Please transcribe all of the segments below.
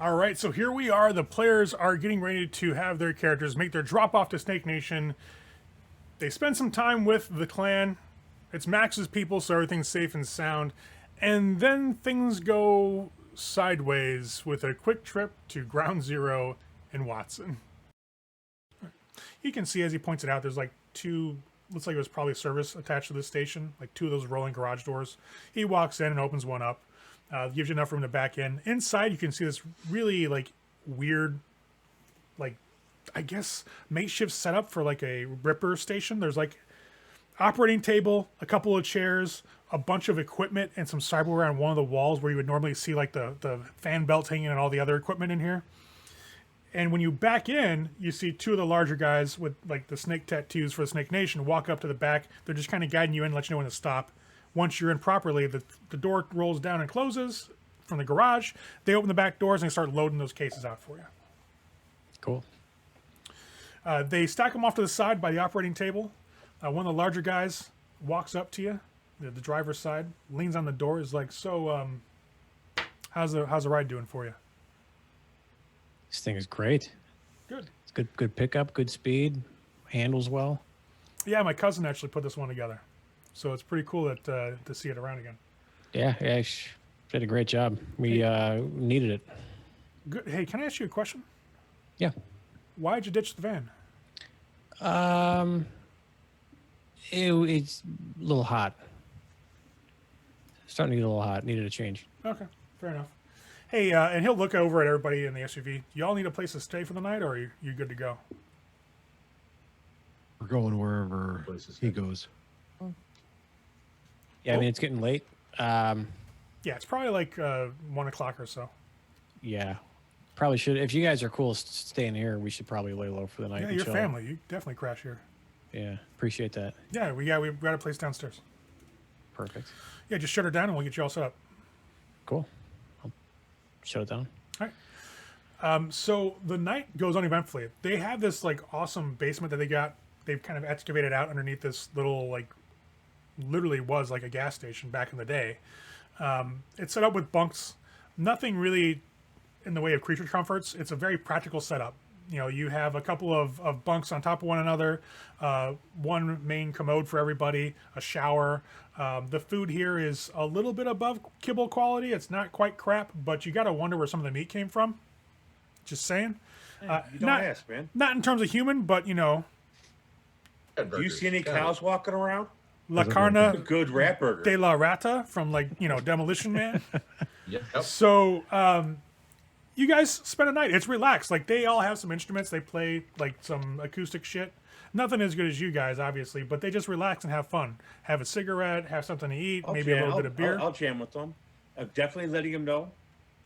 All right, so here we are. The players are getting ready to have their characters make their drop off to Snake Nation. They spend some time with the clan. It's Max's people, so everything's safe and sound. And then things go sideways with a quick trip to Ground Zero in Watson. You can see, as he points it out, there's like two, looks like it was probably service attached to this station, like two of those rolling garage doors. He walks in and opens one up. Gives you enough room to back in. Inside, you can see this really like weird, like I guess makeshift setup for like a Ripper station. There's like operating table, a couple of chairs, a bunch of equipment, and some cyberware on one of the walls where you would normally see like the fan belt hanging and all the other equipment in here. And when you back in, you see two of the larger guys with like the snake tattoos for the Snake Nation walk up to the back. They're just kind of guiding you in, let you know when to stop. Once you're in properly, the door rolls down and closes from the garage. They open the back doors and they start loading those cases out for you. Cool. They stack them off to the side by the operating table. One of the larger guys walks up to you, the driver's side, leans on the door, is like, "So, how's the ride doing for you?" This thing is great. Good. It's good pickup, good speed, handles well. Yeah, my cousin actually put this one together, so it's pretty cool that to see it around again. Yeah, she did a great job. We needed it. Good. Hey, can I ask you a question? Yeah. Why'd you ditch the van? It's a little hot. Starting to get a little hot. Needed a change. Okay, fair enough. Hey, and he'll look over at everybody in the SUV. Y'all need a place to stay for the night, or are you good to go? We're going wherever he goes. Yeah, I mean, it's getting late. Yeah, it's probably like 1 o'clock or so. Yeah. Probably should. If you guys are cool staying here, we should probably lay low for the night. Yeah, and your chill. family. You definitely crash here. Yeah, appreciate that. Yeah, we've got a place downstairs. Perfect. Yeah, just shut her down and we'll get you all set up. Cool. I'll shut it down. All right. So the night goes uneventfully. They have this like awesome basement that they've kind of excavated out underneath this little like literally was like a gas station back in the day. It's set up with bunks. Nothing really in the way of creature comforts. It's a very practical setup. You know, you have a couple of bunks on top of one another, one main commode for everybody, a shower. The food here is a little bit above kibble quality. It's not quite crap, but you got to wonder where some of the meat came from. Just saying. You don't ask, man. Not in terms of human, but you know. Do you see any cows walking around? La Carne Good rat burger. de la Rata from like, Demolition Man. Yep. So, you guys spend a night. It's relaxed. Like they all have some instruments. They play like some acoustic shit. Nothing as good as you guys, obviously, but they just relax and have fun. Have a cigarette, have something to eat, maybe a little bit of beer. I'll jam with them. I'm definitely letting them know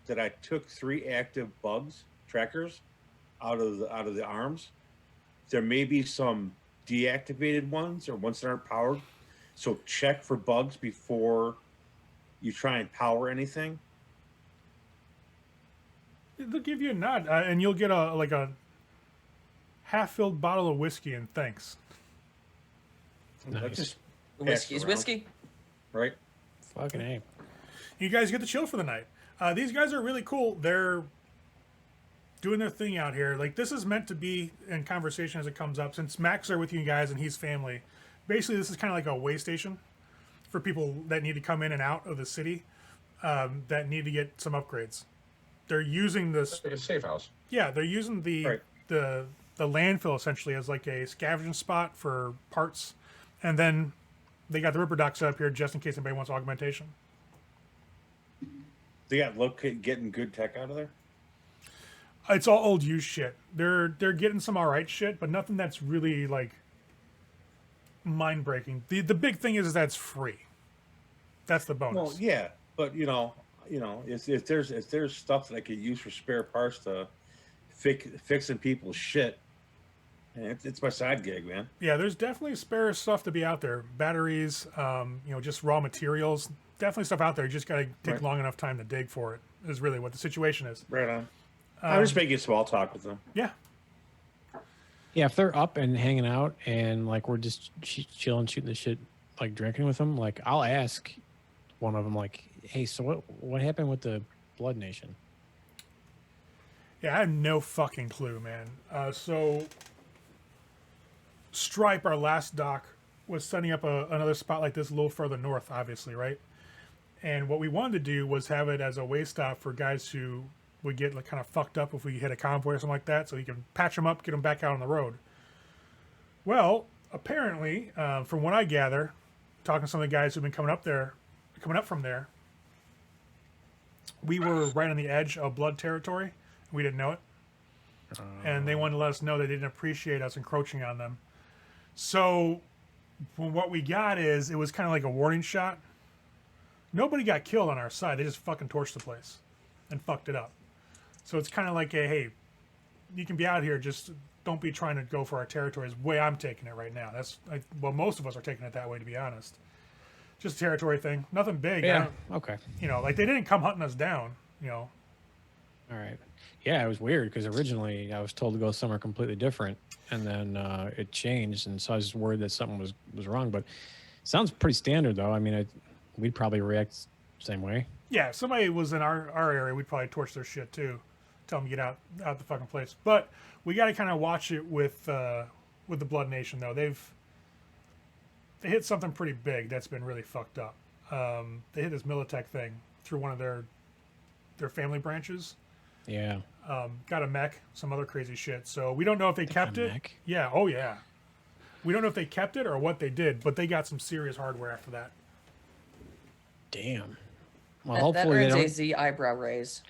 that I took 3 active bugs trackers out of the arms. There may be some deactivated ones or ones that aren't powered. So check for bugs before you try and power anything. They'll give you a nod, and you'll get a half-filled bottle of whiskey and thanks. Let's just Whiskey is ask around, whiskey. right? Fucking A. You guys get to chill for the night. These guys are really cool. They're doing their thing out here. Like this is meant to be in conversation as it comes up. Since Max are with you guys and he's family, basically this is kind of like a way station for people that need to come in and out of the city that need to get some upgrades. They're using this. Like a safe house. Yeah, they're using Right. the landfill essentially as like a scavenging spot for parts, and then they got the Ripper Dock set up here just in case anybody wants augmentation. They got getting good tech out of there. It's all old used shit. They're getting some alright shit, but nothing that's really like mind breaking. The big thing is that it's free. That's the bonus. Well, yeah, but if there's stuff that I could use for spare parts to fixing people's shit, man, it's my side gig, man. Yeah, there's definitely spare stuff to be out there. Batteries, just raw materials. Definitely stuff out there. You just got to take long enough time to dig for it. Is really what the situation is. Right on. I'm just making small talk with them. Yeah. Yeah, if they're up and hanging out and like we're just chilling, shooting the shit, like drinking with them, like I'll ask one of them, like, "Hey, so what happened with the Blood Nation?" Yeah, I have no fucking clue, man. So Stripe, our last doc, was setting up another spot like this a little further north, obviously, right? And what we wanted to do was have it as a way stop for guys who would get like kind of fucked up if we hit a convoy or something like that, so you can patch them up, get them back out on the road. Well, apparently, from what I gather, talking to some of the guys who've been coming up from there, we were right on the edge of blood territory. We didn't know it. And they wanted to let us know they didn't appreciate us encroaching on them. So what we got is, it was kind of like a warning shot. Nobody got killed on our side. They just fucking torched the place and fucked it up. So it's kind of like a, hey, you can be out here, just don't be trying to go for our territory is the way I'm taking it right now. Well, most of us are taking it that way, to be honest. Just a territory thing. Nothing big. Yeah. Okay. Like they didn't come hunting us down, All right. Yeah, it was weird because originally I was told to go somewhere completely different, and then it changed, and so I was just worried that something was wrong. But it sounds pretty standard, though. I mean, we'd probably react the same way. Yeah, if somebody was in our area, we'd probably torch their shit too. Tell them to get out the fucking place. But we got to kind of watch it with the Blood Nation, though. They hit something pretty big that's been really fucked up. They hit this Militech thing through one of their family branches. Yeah. Got a mech, some other crazy shit. So we don't know if they kept it. Mech? Yeah. Oh yeah. We don't know if they kept it or what they did, but they got some serious hardware after that. Damn. Well, That hopefully they earns don't. a Z eyebrow raise.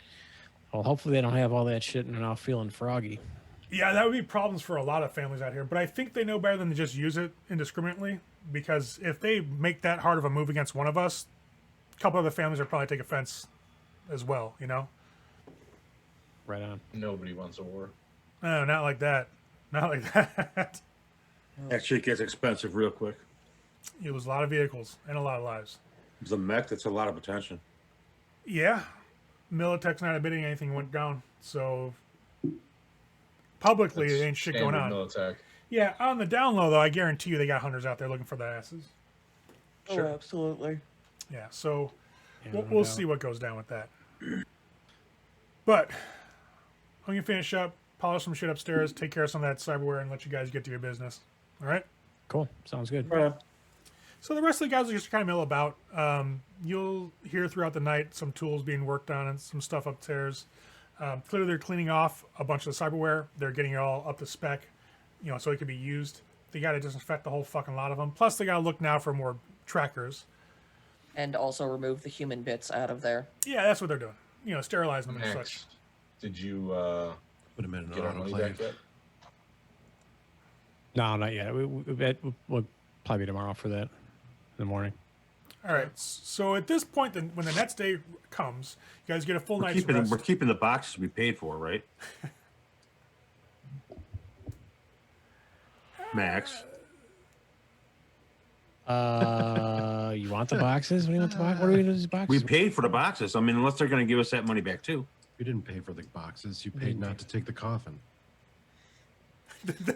Well, hopefully they don't have all that shit and they're not feeling froggy. Yeah, that would be problems for a lot of families out here. But I think they know better than to just use it indiscriminately. Because if they make that hard of a move against one of us, a couple other families would probably take offense as well, Right on. Nobody wants a war. No, not like that. Not like that. That shit gets expensive real quick. It was a lot of vehicles and a lot of lives. The mech, that's a lot of attention. Yeah. Militech's not admitting anything went down. So publicly, there ain't shit going on. Militech. Yeah, on the down low, though, I guarantee you they got hunters out there looking for the asses. Sure. Oh, absolutely. Yeah, so Yeah, we'll, no we'll doubt. see what goes down with that. But I'm going to finish up, polish some shit upstairs, take care of some of that cyberware, and let you guys get to your business. All right? Cool. Sounds good. Right. So the rest of the guys will just kind of mill about. You'll hear throughout the night some tools being worked on and some stuff upstairs. Clearly, they're cleaning off a bunch of the cyberware. They're getting it all up to spec, so it can be used. They got to disinfect the whole fucking lot of them. Plus, they got to look now for more trackers. And also remove the human bits out of there. Yeah, that's what they're doing. Sterilizing them and such. Max, did you Put him in an get our money back autoclave. yet? No, not yet. We'll probably be tomorrow for that in the morning. All right. So at this point, when the next day comes, you guys get a full night's rest. We're keeping the boxes we paid for, right? Max. You want the boxes? What do you want the box? What are we gonna do with these boxes? We paid for the boxes. I mean, unless they're going to give us that money back too. You didn't pay for the boxes. You paid not to take the coffin.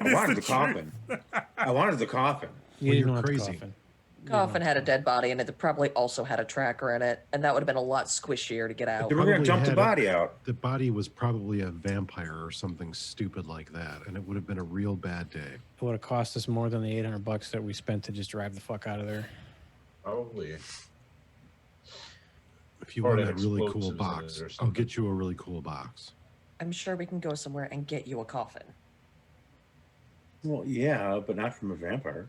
I wanted the coffin. I wanted the coffin. You Well, didn't you're want the crazy. coffin. Coffin had a dead body in it that probably also had a tracker in it, and that would have been a lot squishier to get out. They were going to Probably jump the had a- body out. The body was probably a vampire or something stupid like that, and it would have been a real bad day. It would have cost us more than the $800 that we spent to just drive the fuck out of there. Probably. If you Or want it a had really cool explosives in it box, or I'll something. get you a really cool box. I'm sure we can go somewhere and get you a coffin. Well, yeah, but not from a vampire.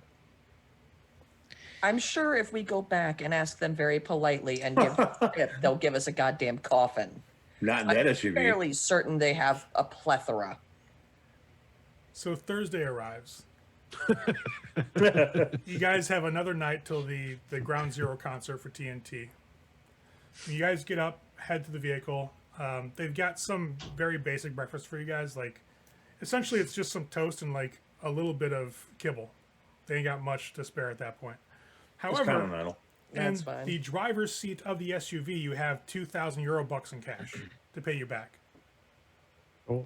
I'm sure if we go back and ask them very politely and give a tip, they'll give us a goddamn coffin. Not in that I'm SUV. fairly certain they have a plethora. So Thursday arrives. You guys have another night till the Ground Zero concert for TNT. You guys get up, head to the vehicle. They've got some very basic breakfast for you guys. Like, essentially, it's just some toast and like a little bit of kibble. They ain't got much to spare at that point. It's However, continental. in That's fine. the driver's seat of the SUV, you have 2,000 euro bucks in cash to pay you back. Cool.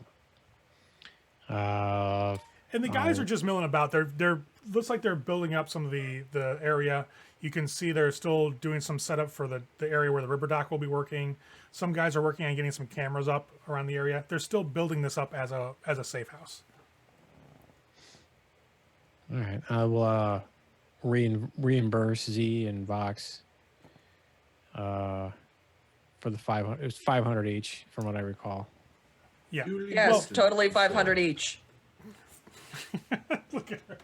Uh, And the guys are just milling about. They're looks like they're building up some of the area. You can see they're still doing some setup for the area where the river dock will be working. Some guys are working on getting some cameras up around the area. They're still building this up as a safe house. All right. I will reimburse Z and Vox for the 500. It was 500 each, from what I recall. Yeah. Yes, totally 500 each. Look at her.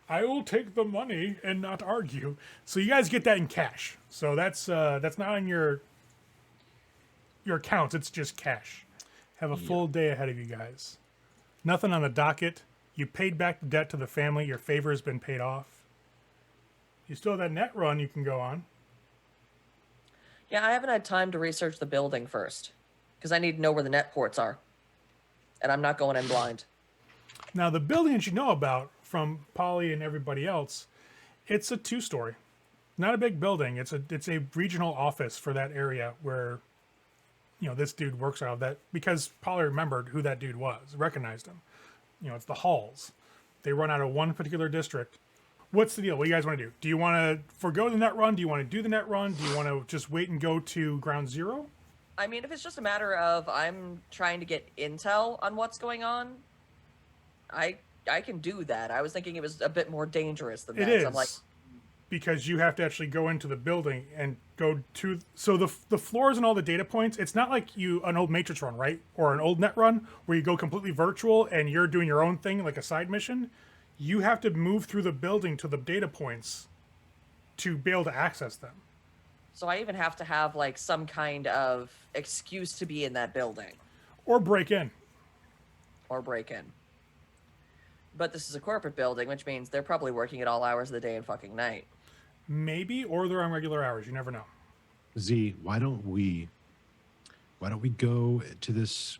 I will take the money and not argue. So you guys get that in cash. So that's not on your accounts. It's just cash. Have a full day ahead of you guys. Nothing on the docket. You paid back the debt to the family. Your favor has been paid off. You still have that net run you can go on. Yeah, I haven't had time to research the building first because I need to know where the net ports are. And I'm not going in blind. Now, the building that you know about from Polly and everybody else, it's a 2-story. Not a big building. It's a regional office for that area where, this dude works out of that, because Polly remembered who that dude was, recognized him. It's the Halls. They run out of one particular district. What's the deal? What do you guys want to do? Do you want to forgo the net run? Do you want to do the net run? Do you want to just wait and go to ground zero? I mean, if it's just a matter of I'm trying to get intel on what's going on, I can do that. I was thinking it was a bit more dangerous than that. It is. So I'm like, because you have to actually go into the building and go to... So the floors and all the data points, it's not like an old Matrix run, right? Or an old net run where you go completely virtual and you're doing your own thing like a side mission. You have to move through the building to the data points to be able to access them. so I even have to have like some kind of excuse to be in that building Or break in. or break in. But this is a corporate building, which means they're probably working at all hours of the day and fucking night. Maybe, or they're on regular hours. You never know. Z, why don't we go to this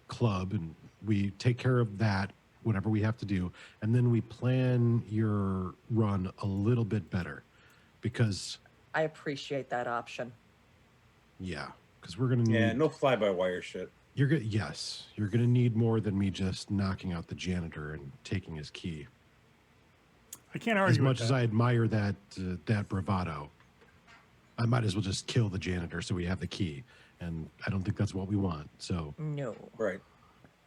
club and we take care of that, whatever we have to do, and then we plan your run a little bit better, because I appreciate that option. because we're gonna need, Yeah, no fly-by-wire shit. you're gonna need more than me just knocking out the janitor and taking his key. I can't argue As much with as that. I admire that bravado, I might as well just kill the janitor so we have the key, and I don't think that's what we want. So No. Right.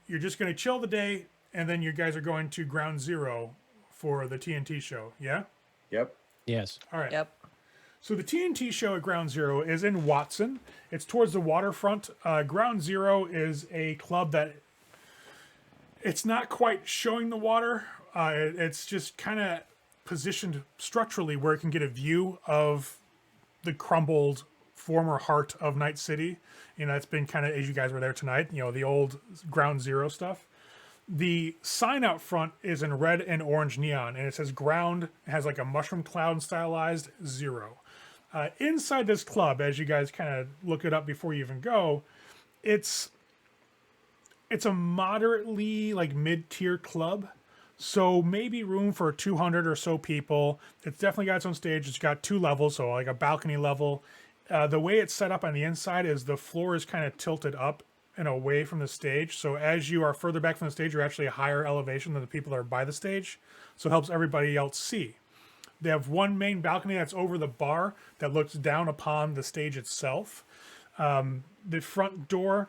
You're just going to chill the day, and then you guys are going to ground zero for the TNT show, yeah? Yep. Yes. All right. Yep. So the TNT show at Ground Zero is in Watson. It's towards the waterfront. Ground Zero is a club that it's not quite showing the water. It's just kind of positioned structurally where it can get a view of the crumbled former heart of Night City. It's been kind of, as you guys were there tonight, the old Ground Zero stuff. The sign out front is in red and orange neon, and it says ground. It has like a mushroom cloud stylized zero. Inside this club, as you guys kind of look it up before you even go, it's a moderately like mid-tier club. So maybe room for 200 or so people. It's definitely got its own stage. It's got 2 levels, so like a balcony level. The way it's set up on the inside is the floor is kind of tilted up and away from the stage. So as you are further back from the stage, you're actually a higher elevation than the people that are by the stage. So it helps everybody else see. They have one main balcony that's over the bar that looks down upon the stage itself. The front door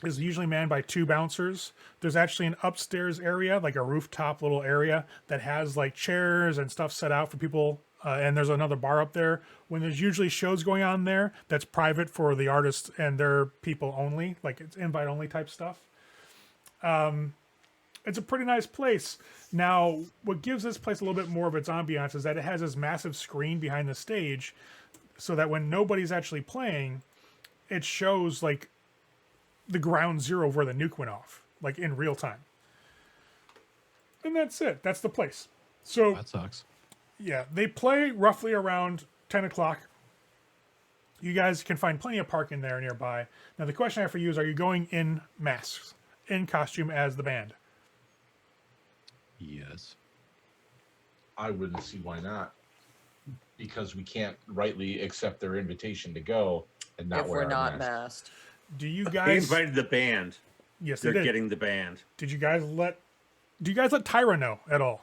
is usually manned by 2 bouncers. There's actually an upstairs area, like a rooftop little area that has like chairs and stuff set out for people. And there's another bar up there. When there's usually shows going on there, that's private for the artists and their people only, like it's invite only type stuff. It's a pretty nice place. Now, what gives this place a little bit more of its ambiance is that it has this massive screen behind the stage, so that when nobody's actually playing, it shows like the ground zero where the nuke went off, like in real time. And that's it. That's the place. So that sucks. yeah, they play roughly around 10 o'clock. You guys can find plenty of parking there nearby. Now, the question I have for you is, are you going in masks, in costume as the band? Yes. I wouldn't see why not. Because we can't rightly accept their invitation to go and not If wear we're our not mask. masked. Do you They guys... invited the band. Yes, they They're did. getting the band. Did you guys let Do you guys let Tyra know at all?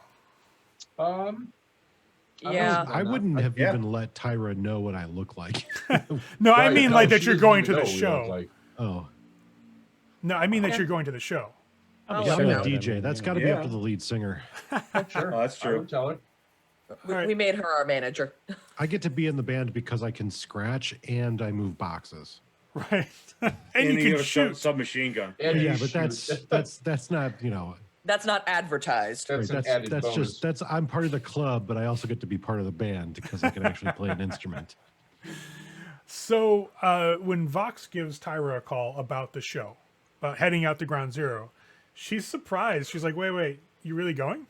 Yeah. I wouldn't have Yeah. even let Tyra know what I look like. No, I Right, mean no, like that she you're doesn't going even to the know what we look show. like. Oh, No, I mean that Okay. you're going to the show. I'll yeah, let I'm her the know. DJ. I mean, That's you got to know. be up Yeah. to the lead singer. Sure, Oh, that's I true. would tell her. We made her our manager. I get to be in the band because I can scratch and I move boxes. Right. and you have can a shoot. submachine gun. And Yeah, you but shoot. that's not, That's not advertised. That's right, an added that's bonus. just I'm part of the club, but I also get to be part of the band because I can actually play an instrument. So when Vox gives Tyra a call about the show, about heading out to Ground Zero, she's surprised. She's like, wait, you really going?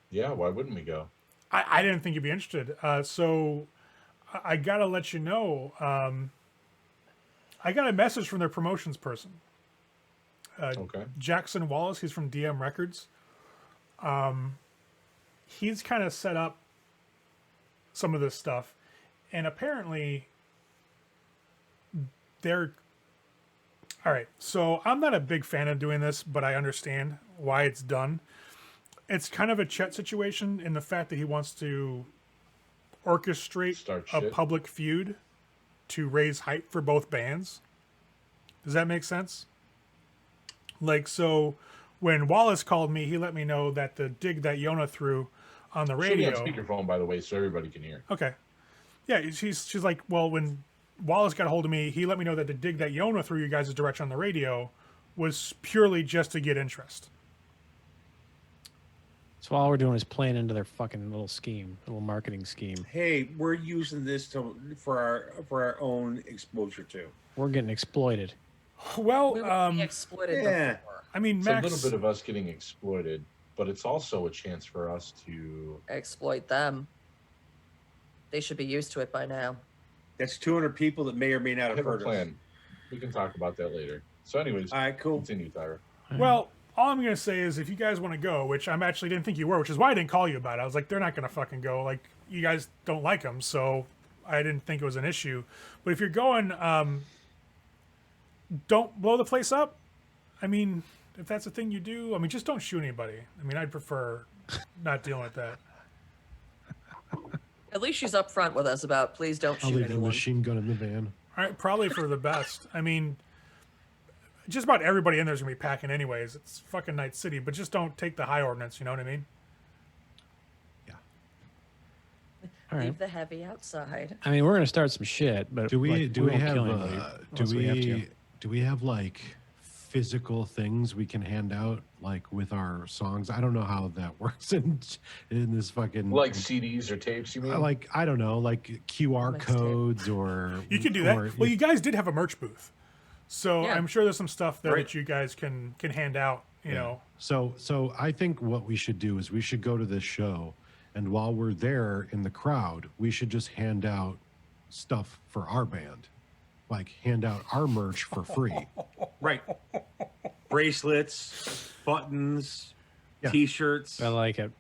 Yeah, why wouldn't we go? I didn't think you'd be interested. So I got to let you know, I got a message from their promotions person. Okay. Jackson Wallace, he's from DM Records. He's kind of set up some of this stuff, and apparently they're all right. So I'm not a big fan of doing this, but I understand why it's done. It's kind of a Chet situation in the fact that he wants to orchestrate Start a shit. public feud to raise hype for both bands. Does that make sense? Like, so when Wallace called me, he let me know that the dig that Yona threw on the Should be on radio. speakerphone, by the way, so everybody can hear. Okay. Yeah, she's like, well, when Wallace got a hold of me, he let me know that the dig that Yona threw you guys' direction on the radio was purely just to get interest. So all we're doing is playing into their fucking little marketing scheme. Hey, we're using this for our own exposure too. We're getting exploited. Well, We were being exploited yeah. before. I mean, It's Max. a little bit of us getting exploited, but it's also a chance for us to. Exploit them. They should be used to it by now. That's 200 people that may or may not have have a heard us. plan. We can talk about that later. So, anyways, All right, cool. continue, Tyra. Well, all I'm going to say is if you guys want to go, which I'm actually didn't think you were, which is why I didn't call you about it. I was like, they're not going to fucking go. Like, you guys don't like them, so I didn't think it was an issue. But if you're going, don't blow the place up. I mean, if that's the thing you do, I mean, just don't shoot anybody. I mean, I'd prefer not dealing with that. At least she's upfront with us about please don't I'll shoot leave the anyone. machine gun in the van. All right, probably for the best. I mean, just about everybody in there's going to be packing anyways. It's fucking Night City, but just don't take the high ordinance, you know what I mean? Yeah. All right. Leave the heavy outside. I mean, we're gonna start some shit, but Do we like, do we won't have kill anybody do unless have to. we have like physical things we can hand out like with our songs? I don't know how that works in this fucking Like CDs or tapes, you mean? like I don't know, like QR Mixtape. codes or You can do that. or- Well, you guys did have a merch booth, so Yeah. I'm sure there's some stuff there Right. that you guys can hand out. You know, So I think what we should do is we should go to this show, and while we're there in the crowd, we should just hand out stuff for our band, like hand out our merch for free. Right. Bracelets, buttons, Yeah. T-shirts. I like it.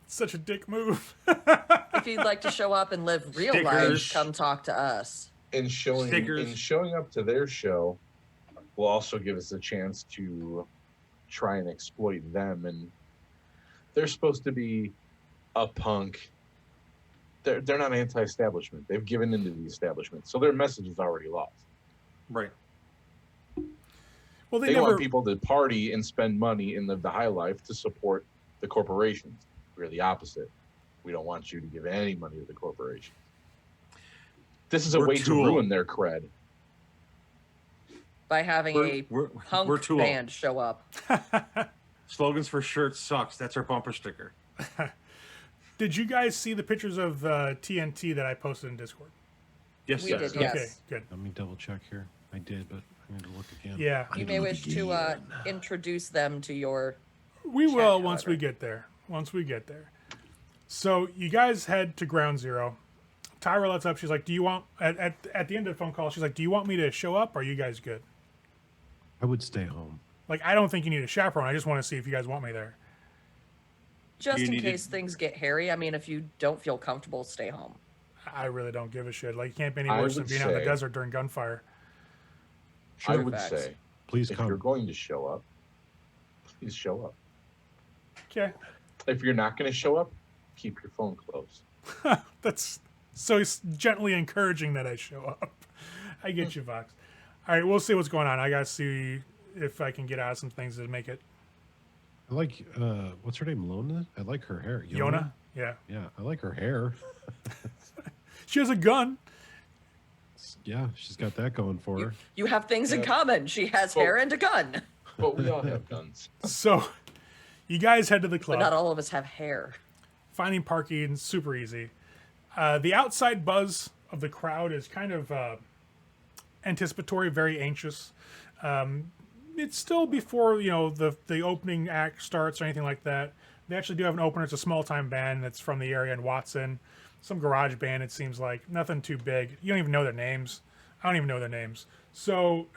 such a dick move. If you'd like to show up and live real Stickers. life, come talk to us. in Stickers. showing up to their show will also give us a chance to try and exploit them. And they're supposed to be a punk. They're not anti-establishment. They've given into the establishment, so their message is already lost. Right. Well, They they never. want people to party and spend money and live the high life to support the corporations. We're the opposite. We don't want you to give any money to the corporations. This is a We're way to Tool. ruin their cred. By having a We're punk Tool. band show up. Slogans for shirts sucks. That's our bumper sticker. Did you guys see the pictures of TNT that I posted in Discord? Yes, We sir. did, Okay, yes. good. Let me double check here. I did, but I need to look again. Yeah. I You need may look wish to again. introduce them to your. We will Chat, once we however. get there. Once we get there. So you guys head to Ground Zero. Tyra lets up. She's like, "Do you want at the end of the phone call? She's like, "Do you want me to show up? Or are you guys good?" I would stay home. Like, I don't think you need a chaperone. I just want to see if you guys want me there. Just You in need to- case things get hairy. I mean, if you don't feel comfortable, stay home. I really don't give a shit. Like, it can't be any I worse than would being out in the say- desert during gunfire. I True would facts. say, Please if you're come. going to show up, please show up. Okay. If you're not going to show up, keep your phone closed. That's so gently encouraging that I show up. I get you, Vox. All right, we'll see what's going on. I got to see if I can get out of some things to make it. I like, what's her name? Lona? I like her hair. Yona? Yeah. Yeah, I like her hair. She has a gun. Yeah, she's got that going for her. You have things in Yeah. common. She has Well- hair and a gun. But we all have guns. So you guys head to the But club. not all of us have hair. Finding parking is super easy. The outside buzz of the crowd is kind of anticipatory, very anxious. It's still before the opening act starts or anything like that. They actually do have an opener. It's a small time band that's from the area in Watson, some garage band. It seems like nothing too big. You don't even know their names. I don't even know their names. So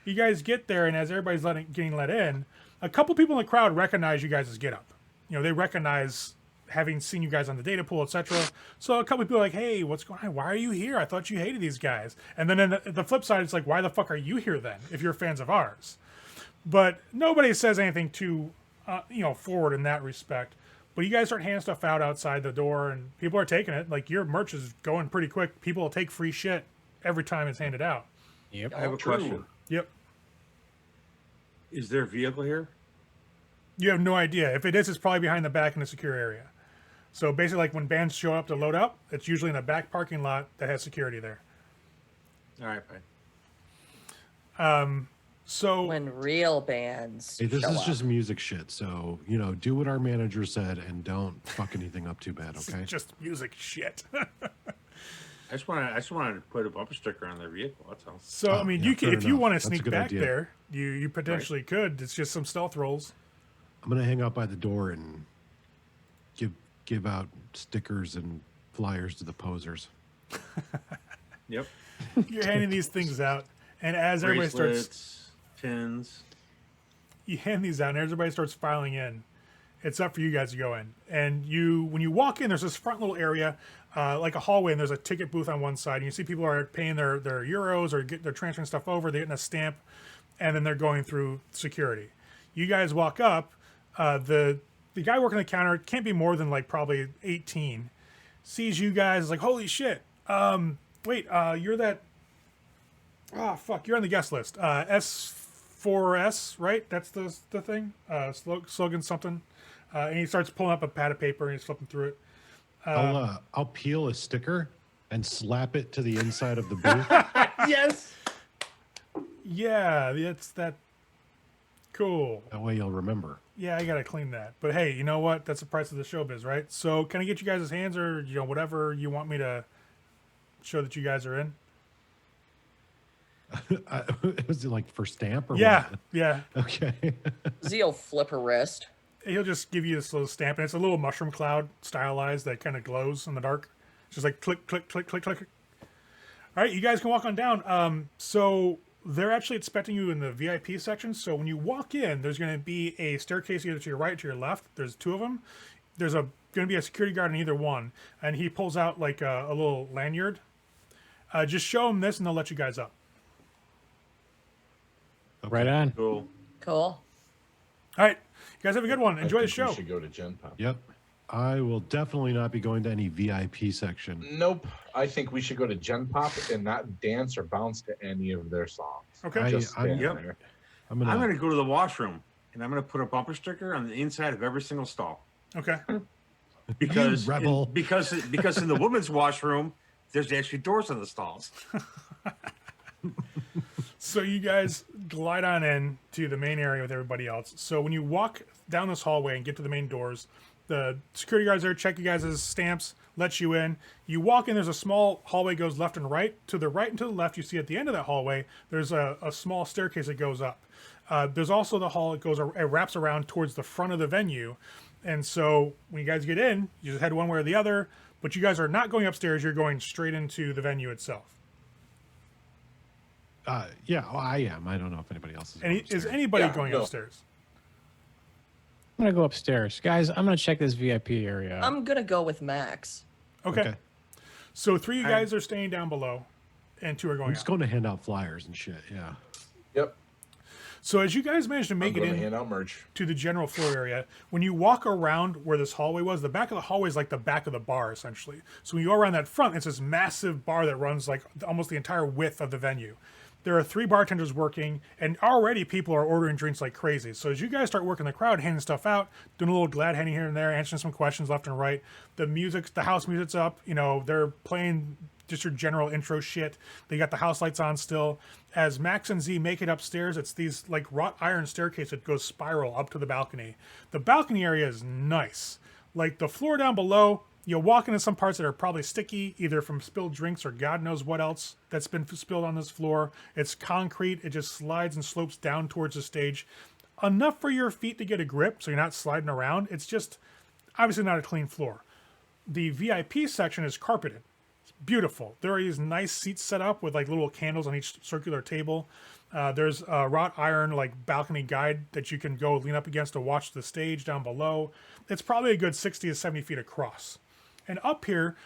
you guys get there, and as everybody's getting let in, a couple people in the crowd recognize you guys' get up. They recognize having seen you guys on the data pool, etc. So a couple people are like, "Hey, what's going on? Why are you here? I thought you hated these guys." And then in the flip side, it's like, "Why the fuck are you here then? If you're fans of ours?" But nobody says anything too, forward in that respect. But you guys start handing stuff out outside the door, and people are taking it. Like your merch is going pretty quick. People will take free shit every time it's handed out. Yep. I have a True. question. Yep. Is there a vehicle here? You have no idea. If it is, it's probably behind the back in a secure area. So basically, like when bands show up to load up, it's usually in the back parking lot that has security there. All right, fine. So When real bands Hey, this show is up. just music shit. So, do what our manager said and don't fuck anything up too bad, okay? just music shit. I just wanted to put a bumper sticker on their vehicle. That's all. So I Oh, mean, yeah, you can fair if you enough. want to That's a sneak good back idea. there, you potentially could. It's just some stealth rolls. I'm going to hang out by the door and give out stickers and flyers to the posers. Yep. You're handing these things out, and as everybody starts, Bracelets, pins. you hand these out, and everybody starts filing in. It's up for you guys to go in, and when you walk in, there's this front little area, like a hallway, and there's a ticket booth on one side. And you see people are paying their euros or they're transferring stuff over. They're getting a stamp, and then they're going through security. You guys walk up. The guy working the counter can't be more than like probably 18. Sees you guys is like, holy shit. Wait, you're that. Oh fuck, you're on the guest list. S4S, right? That's the thing. Slogan something. And he starts pulling up a pad of paper and he's flipping through it. I'll peel a sticker and slap it to the inside of the booth. Yes. Yeah, it's that. Cool. That way you'll remember. Yeah, I gotta clean that. But hey, you know what? That's the price of the showbiz, right? So can I get you guys' hands or whatever you want me to show that you guys are in? Was it like for stamp or Yeah, what? yeah. Okay. Zeal flip her wrist. He'll just give you this little stamp, and it's a little mushroom cloud stylized that kind of glows in the dark. It's just like click, click, click, click, click. All right, you guys can walk on down. So they're actually expecting you in the VIP section. So when you walk in, there's going to be a staircase either to your right or to your left. There's two of them. There's going to be a security guard in either one, and he pulls out like a little lanyard. Just show them this, and they'll let you guys up. Right on. Cool. Cool. All right, you guys have a good one. Enjoy I the think show. We should go to Gen Pop. Yep. I will definitely not be going to any VIP section. Nope. I think we should go to Gen Pop and not dance or bounce to any of their songs. Okay. Just I'm- stand Yep. there. I'm gonna. I'm going to go to the washroom and I'm going to put a bumper sticker on the inside of every single stall Okay. because rebel. because in the women's washroom there's actually doors on the stalls. So you guys glide on in to the main area with everybody else. So when you walk down this hallway and get to the main doors, the security guards there check you guys' stamps, let you in. You walk in, there's a small hallway goes left and right. To the right and to the left, you see at the end of that hallway, there's a small staircase that goes up. There's also the hall it wraps around towards the front of the venue. And so when you guys get in, you just head one way or the other. But you guys are not going upstairs, you're going straight into the venue itself. Yeah, well, I am. I don't know if anybody else is. And going is upstairs. anybody Yeah, going no. upstairs? I'm gonna go upstairs, guys. I'm gonna check this VIP area. out. I'm gonna go with Max. Okay. So three of you Alright. guys are staying down below, and two are I'm going just up. going to hand out flyers and shit. Yeah. Yep. So as you guys manage to I'm make it going to in hand out merch. to the general floor area, when you walk around where this hallway was, the back of the hallway is like the back of the bar, essentially. So when you go around that front, it's this massive bar that runs like almost the entire width of the venue. There are 3 bartenders working, and already people are ordering drinks like crazy. So as you guys start working the crowd, handing stuff out, doing a little glad handing here and there, answering some questions left and right, the house music's up. You know, they're playing just your general intro shit. They got the house lights on still. As Max and Z make it upstairs, it's these like wrought iron staircase that goes spiral up to the balcony. The balcony area is nice. Like the floor down below, you'll walk into some parts that are probably sticky, either from spilled drinks or God knows what else that's been spilled on this floor. It's concrete. It just slides and slopes down towards the stage. Enough for your feet to get a grip so you're not sliding around. It's just obviously not a clean floor. The VIP section is carpeted. It's beautiful. There are these nice seats set up with like little candles on each circular table. There's a wrought iron like balcony guide that you can go lean up against to watch the stage down below. It's probably a good 60 to 70 feet across. And up here,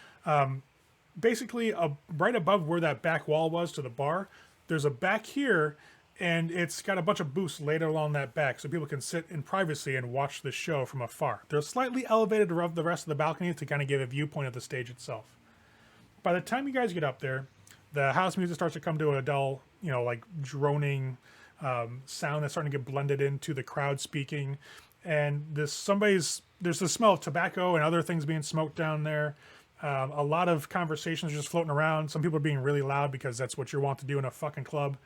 basically right above where that back wall was to the bar, there's a back here, and it's got a bunch of booths laid along that back so people can sit in privacy and watch the show from afar. They're slightly elevated above the rest of the balcony to kind of give a viewpoint of the stage itself. By the time you guys get up there, the house music starts to come to a dull, like droning sound that's starting to get blended into the crowd speaking. And there's the smell of tobacco and other things being smoked down there. A lot of conversations just floating around. Some people are being really loud because that's what you want to do in a fucking club.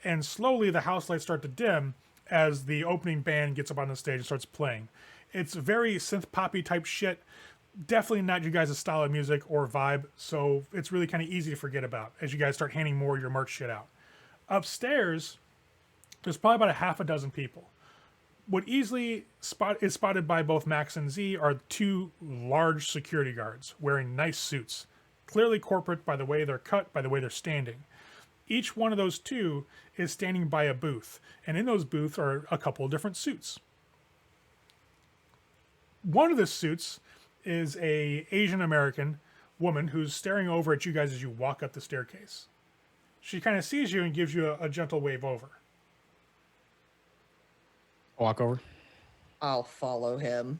And slowly the house lights start to dim as the opening band gets up on the stage and starts playing. It's very synth poppy type shit. Definitely not you guys' style of music or vibe. So it's really kind of easy to forget about as you guys start handing more of your merch shit out. Upstairs, there's probably about a half a dozen people. What easily is spotted by both Max and Z are 2 large security guards wearing nice suits, clearly corporate by the way they're cut, by the way they're standing. Each one of those 2 is standing by a booth, and in those booths are a couple of different suits. One of the suits is a Asian American woman who's staring over at you guys as you walk up the staircase. She kind of sees you and gives you a gentle wave over. Walk over. I'll follow him.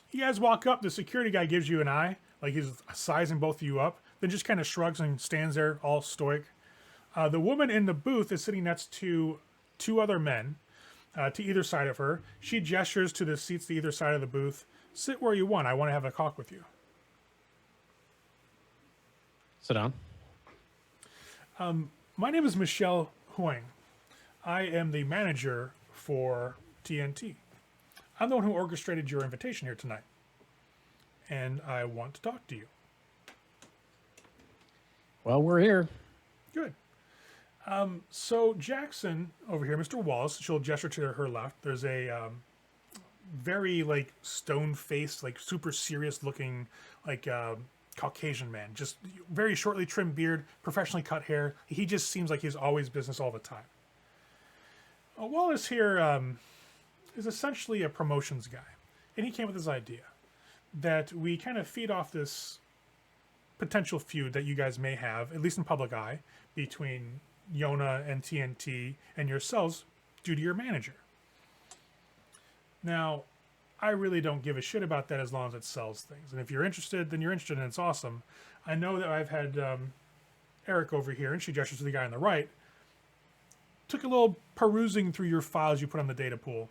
You guys walk up, the security guy gives you an eye, like he's sizing both of you up, then just kind of shrugs and stands there all stoic. The woman in the booth is sitting next to 2 other men to either side of her. She gestures to the seats to either side of the booth. Sit where you want. I want to have a talk with you. Sit down. My name is Michelle Huang. I am the manager for TNT. I'm the one who orchestrated your invitation here tonight. And I want to talk to you. Well, we're here. Good. So Jackson over here, Mr. Wallace, she'll gesture to her left. There's a very like stone-faced, like super serious looking, like Caucasian man. Just very shortly trimmed beard, professionally cut hair. He just seems like he's always business all the time. Wallace here is essentially a promotions guy. And he came with this idea that we kind of feed off this potential feud that you guys may have, at least in public eye, between Yona and TNT and yourselves due to your manager. Now, I really don't give a shit about that as long as it sells things. And if you're interested, then you're interested and it's awesome. I know that I've had Eric over here, and she gestures to the guy on the right, took a little perusing through your files you put on the data pool.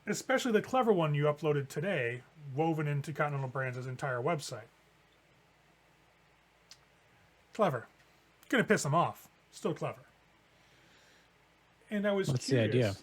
Especially the clever one you uploaded today, woven into Continental Brands' entire website. Clever. Gonna piss them off. Still clever. And I was What's curious. the idea?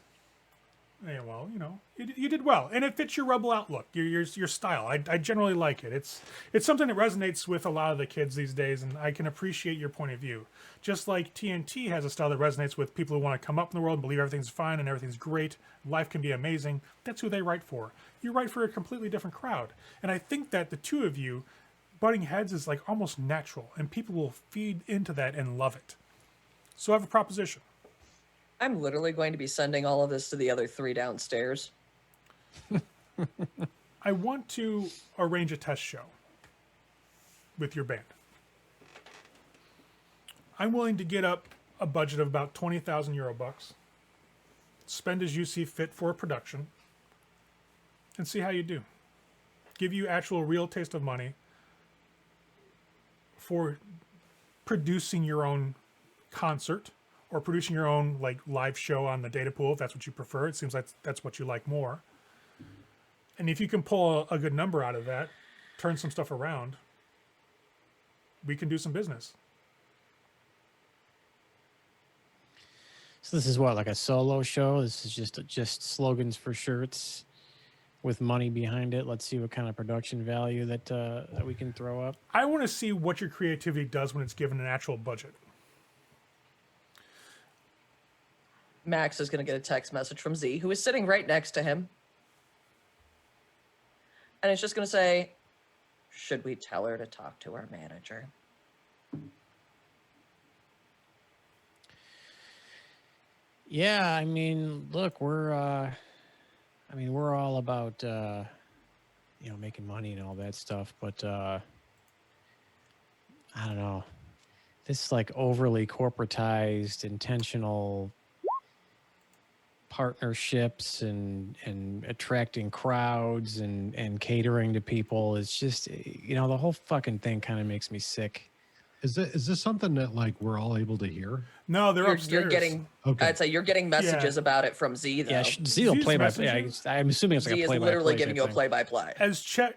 Yeah, well, you did well, and it fits your rebel outlook, your style. I generally like it. It's something that resonates with a lot of the kids these days, and I can appreciate your point of view. Just like TNT has a style that resonates with people who want to come up in the world and believe everything's fine and everything's great, life can be amazing. That's who they write for. You write for a completely different crowd, and I think that the two of you butting heads is like almost natural, and people will feed into that and love it. So I have a proposition. I'm literally going to be sending all of this to the other 3 downstairs. I want to arrange a test show with your band. I'm willing to get up a budget of about 20,000 euro bucks spend as you see fit for production, and see how you do. Give you actual real taste of money for producing your own concert or producing your own like live show on the data pool if that's what you prefer. It seems like that's what you like more. And if you can pull a good number out of that, turn some stuff around, we can do some business. So this is what, like a solo show? This is just slogans for shirts with money behind it. Let's see what kind of production value that we can throw up. I want to see what your creativity does when it's given an actual budget. Max is going to get a text message from Z, who is sitting right next to him. And it's just going to say, should we tell her to talk to our manager? Yeah, I mean, look, we're all about making money and all that stuff, but I don't know. This like overly corporatized, intentional partnerships and attracting crowds and catering to people is just, the whole fucking thing kind of makes me sick. Is this something that like we're all able to hear? No, they're upstairs. You're getting, Okay. I'd say you're getting messages about it from Z, though. Yeah, Z will Z's play by. messages? Yeah, I'm assuming it's like Z a is play by. literally giving you a play-by-play. As Chet.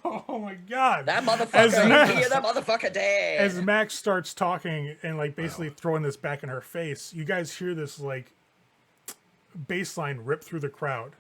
Oh my God. That As motherfucker, Max- he, that motherfucker dead. As Max starts talking and like basically throwing this back in her face, you guys hear this like bass line rip through the crowd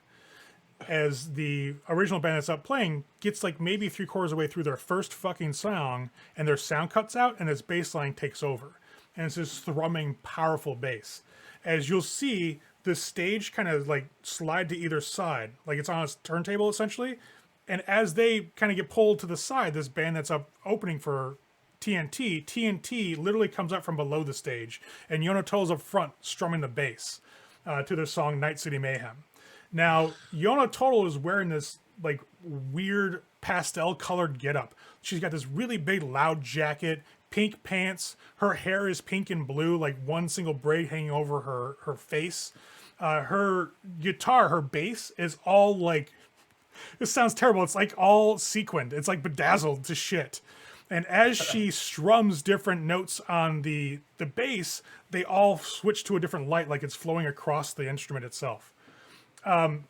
as the original band that's up playing gets like maybe 3/4 of the way through their first fucking song and their sound cuts out and this bass line takes over. And it's this thrumming, powerful bass. As you'll see, the stage kind of like slide to either side, like it's on a turntable essentially. And as they kind of get pulled to the side, this band that's up opening for TNT literally comes up from below the stage, and Yono Total's up front strumming the bass to their song Night City Mayhem. Now, Yono Total is wearing this like weird pastel colored getup. She's got this really big loud jacket, pink pants. Her hair is pink and blue, like one single braid hanging over her face. Her guitar, her bass is all like, this sounds terrible. It's like all sequined. It's like bedazzled to shit. And as she strums different notes on the bass, they all switch to a different light, like it's flowing across the instrument itself.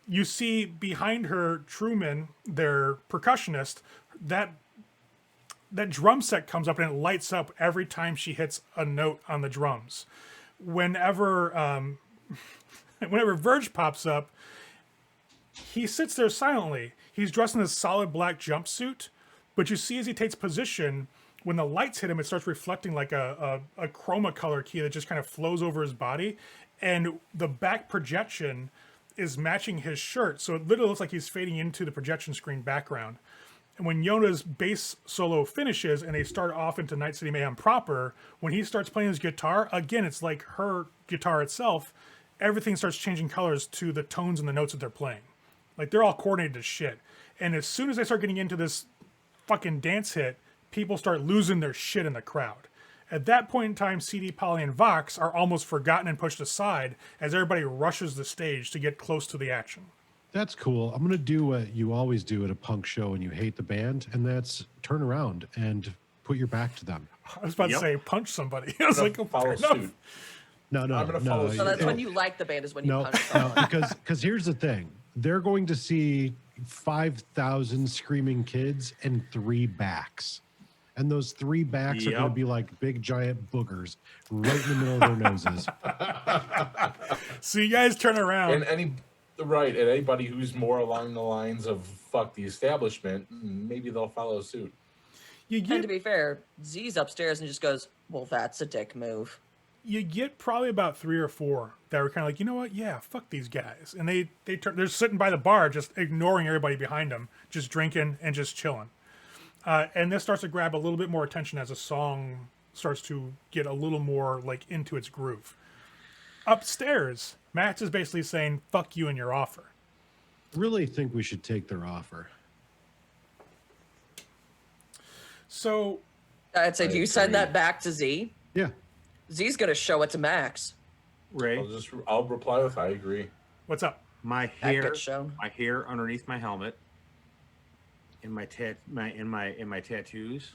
You see behind her Truman, their percussionist, that drum set comes up and it lights up every time she hits a note on the drums. Whenever Verge pops up, he sits there silently. He's dressed in this solid black jumpsuit, but you see as he takes position, when the lights hit him, it starts reflecting like a chroma color key that just kind of flows over his body. And the back projection is matching his shirt. So it literally looks like he's fading into the projection screen background. And when Yona's bass solo finishes and they start off into Night City Mayhem proper, when he starts playing his guitar, again, it's like her guitar itself. Everything starts changing colors to the tones and the notes that they're playing. Like, they're all coordinated as shit. And as soon as they start getting into this fucking dance hit, people start losing their shit in the crowd. At that point in time, CD, Poly, and Vox are almost forgotten and pushed aside as everybody rushes the stage to get close to the action. That's cool. I'm going to do what you always do at a punk show when you hate the band, and that's turn around and put your back to them. I was about to say punch somebody. I was like, oh, follow fair enough. suit. No. I'm gonna follow suit. So that's when you like the band, is when you No, punch someone. because here's the thing. They're going to see 5,000 screaming kids and 3 backs. And those 3 backs are going to Yep. be like big giant boogers right in the middle of their noses. So you guys turn around. And anybody who's more along the lines of fuck the establishment, maybe they'll follow suit. You And get to be fair, Z's upstairs and just goes, well, that's a dick move. you get probably about 3 or 4 that were kind of like, you know what? Yeah, fuck these guys. And they're sitting by the bar, just ignoring everybody behind them, just drinking and just chilling. And this starts to grab a little bit more attention as the song starts to get a little more like into its groove. Upstairs, Max is basically saying, fuck you and your offer. Really think we should take their offer. So I'd say, do you send agree. that back to Z? Yeah. Z's going to show it to Max. Ray, I'll reply with I agree. What's up? my That hair, gets shown. my hair underneath my helmet, and my tattoos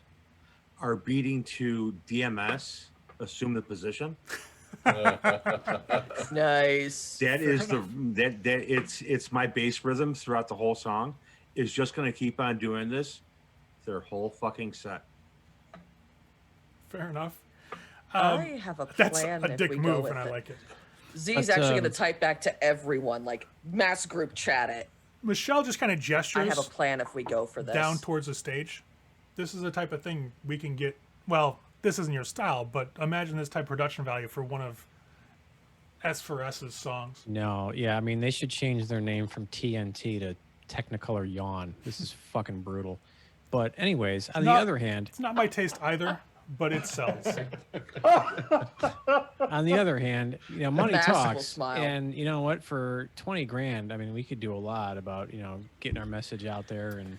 are beating to DMS. Assume the position. Nice. That is that it's my bass rhythm throughout the whole song. Is just going to keep on doing this their whole fucking set. Fair enough. I have a That's plan a if dick we go move, with and I it. like it. Z's But, actually going to type back to everyone, like mass group chat it. Michelle just kind of I gestures have a plan if we go for this. down towards the stage. This is the type of thing we can get. Well, this isn't your style, but imagine this type of production value for one of S4S's songs. No, yeah, I mean they should change their name from TNT to Technicolor Yawn. This is fucking brutal. But anyways, on the Not- other hand, It's not my taste either, but it sells. on the other hand, money massive talks, smile. and you know what? For 20 grand, I mean, we could do a lot about getting our message out there and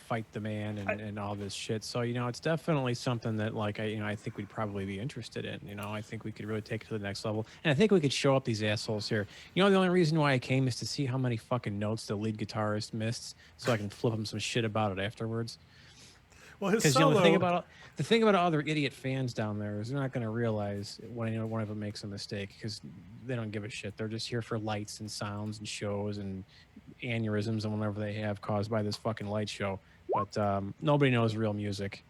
fight the man and all this shit. So it's definitely something that like I think we'd probably be interested in. I think we could really take it to the next level, and I think we could show up these assholes here. The only reason why I came is to see how many fucking notes the lead guitarist missed, so I can flip him some shit about it afterwards. Well, his Because solo. the thing about other idiot fans down there is they're not going to realize when one of them makes a mistake because they don't give a shit. They're just here for lights and sounds and shows and aneurysms and whatever they have caused by this fucking light show. But nobody knows real music.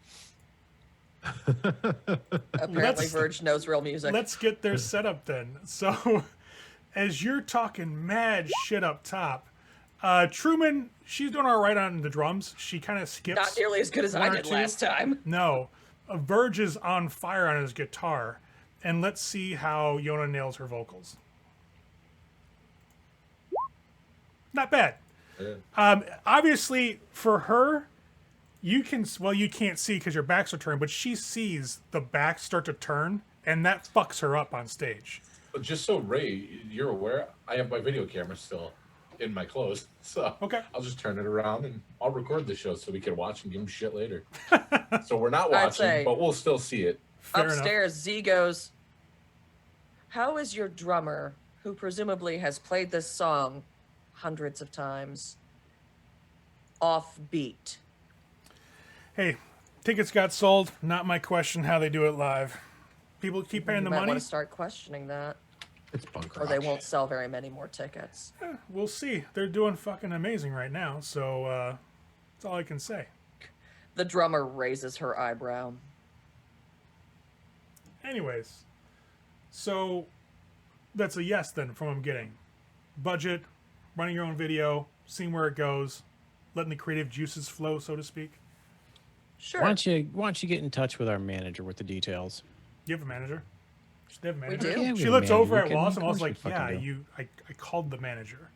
Apparently, Let's- Verge knows real music. Let's get their setup then. So, as you're talking mad shit up top, Truman, she's doing all right on the drums. She kind of skips. Not nearly as good as I one or did two. last time. No, Verge is on fire on his guitar, and let's see how Yona nails her vocals. Not bad. Obviously, for her, you can't see because your backs are turned, but she sees the backs start to turn, and that fucks her up on stage. But just so Ray, you're aware, I have my video camera still in my clothes, so Okay. I'll just turn it around and I'll record the show so we can watch and give him shit later. So we're not I'd watching, say- but we'll still see it. Fair enough. Upstairs, Z goes, "How is your drummer, who presumably has played this song hundreds of times, off beat?" Hey, tickets got sold. Not my question how they do it live. People keep paying the You might money. want to start questioning that, It's punk or rock. they won't sell very many more tickets. We'll see. They're doing fucking amazing right now, so that's all I can say. The drummer raises her eyebrow. Anyways, so that's a yes then from what I'm getting. Budget, running your own video, seeing where it goes, letting the creative juices flow, so to speak. Sure. Why don't you get in touch with our manager with the details? You have a manager? They have a We manager? do? Yeah, we She have a looks over manager. at Can- Wallace of and Wallace course like, we fucking yeah, do. I called the manager.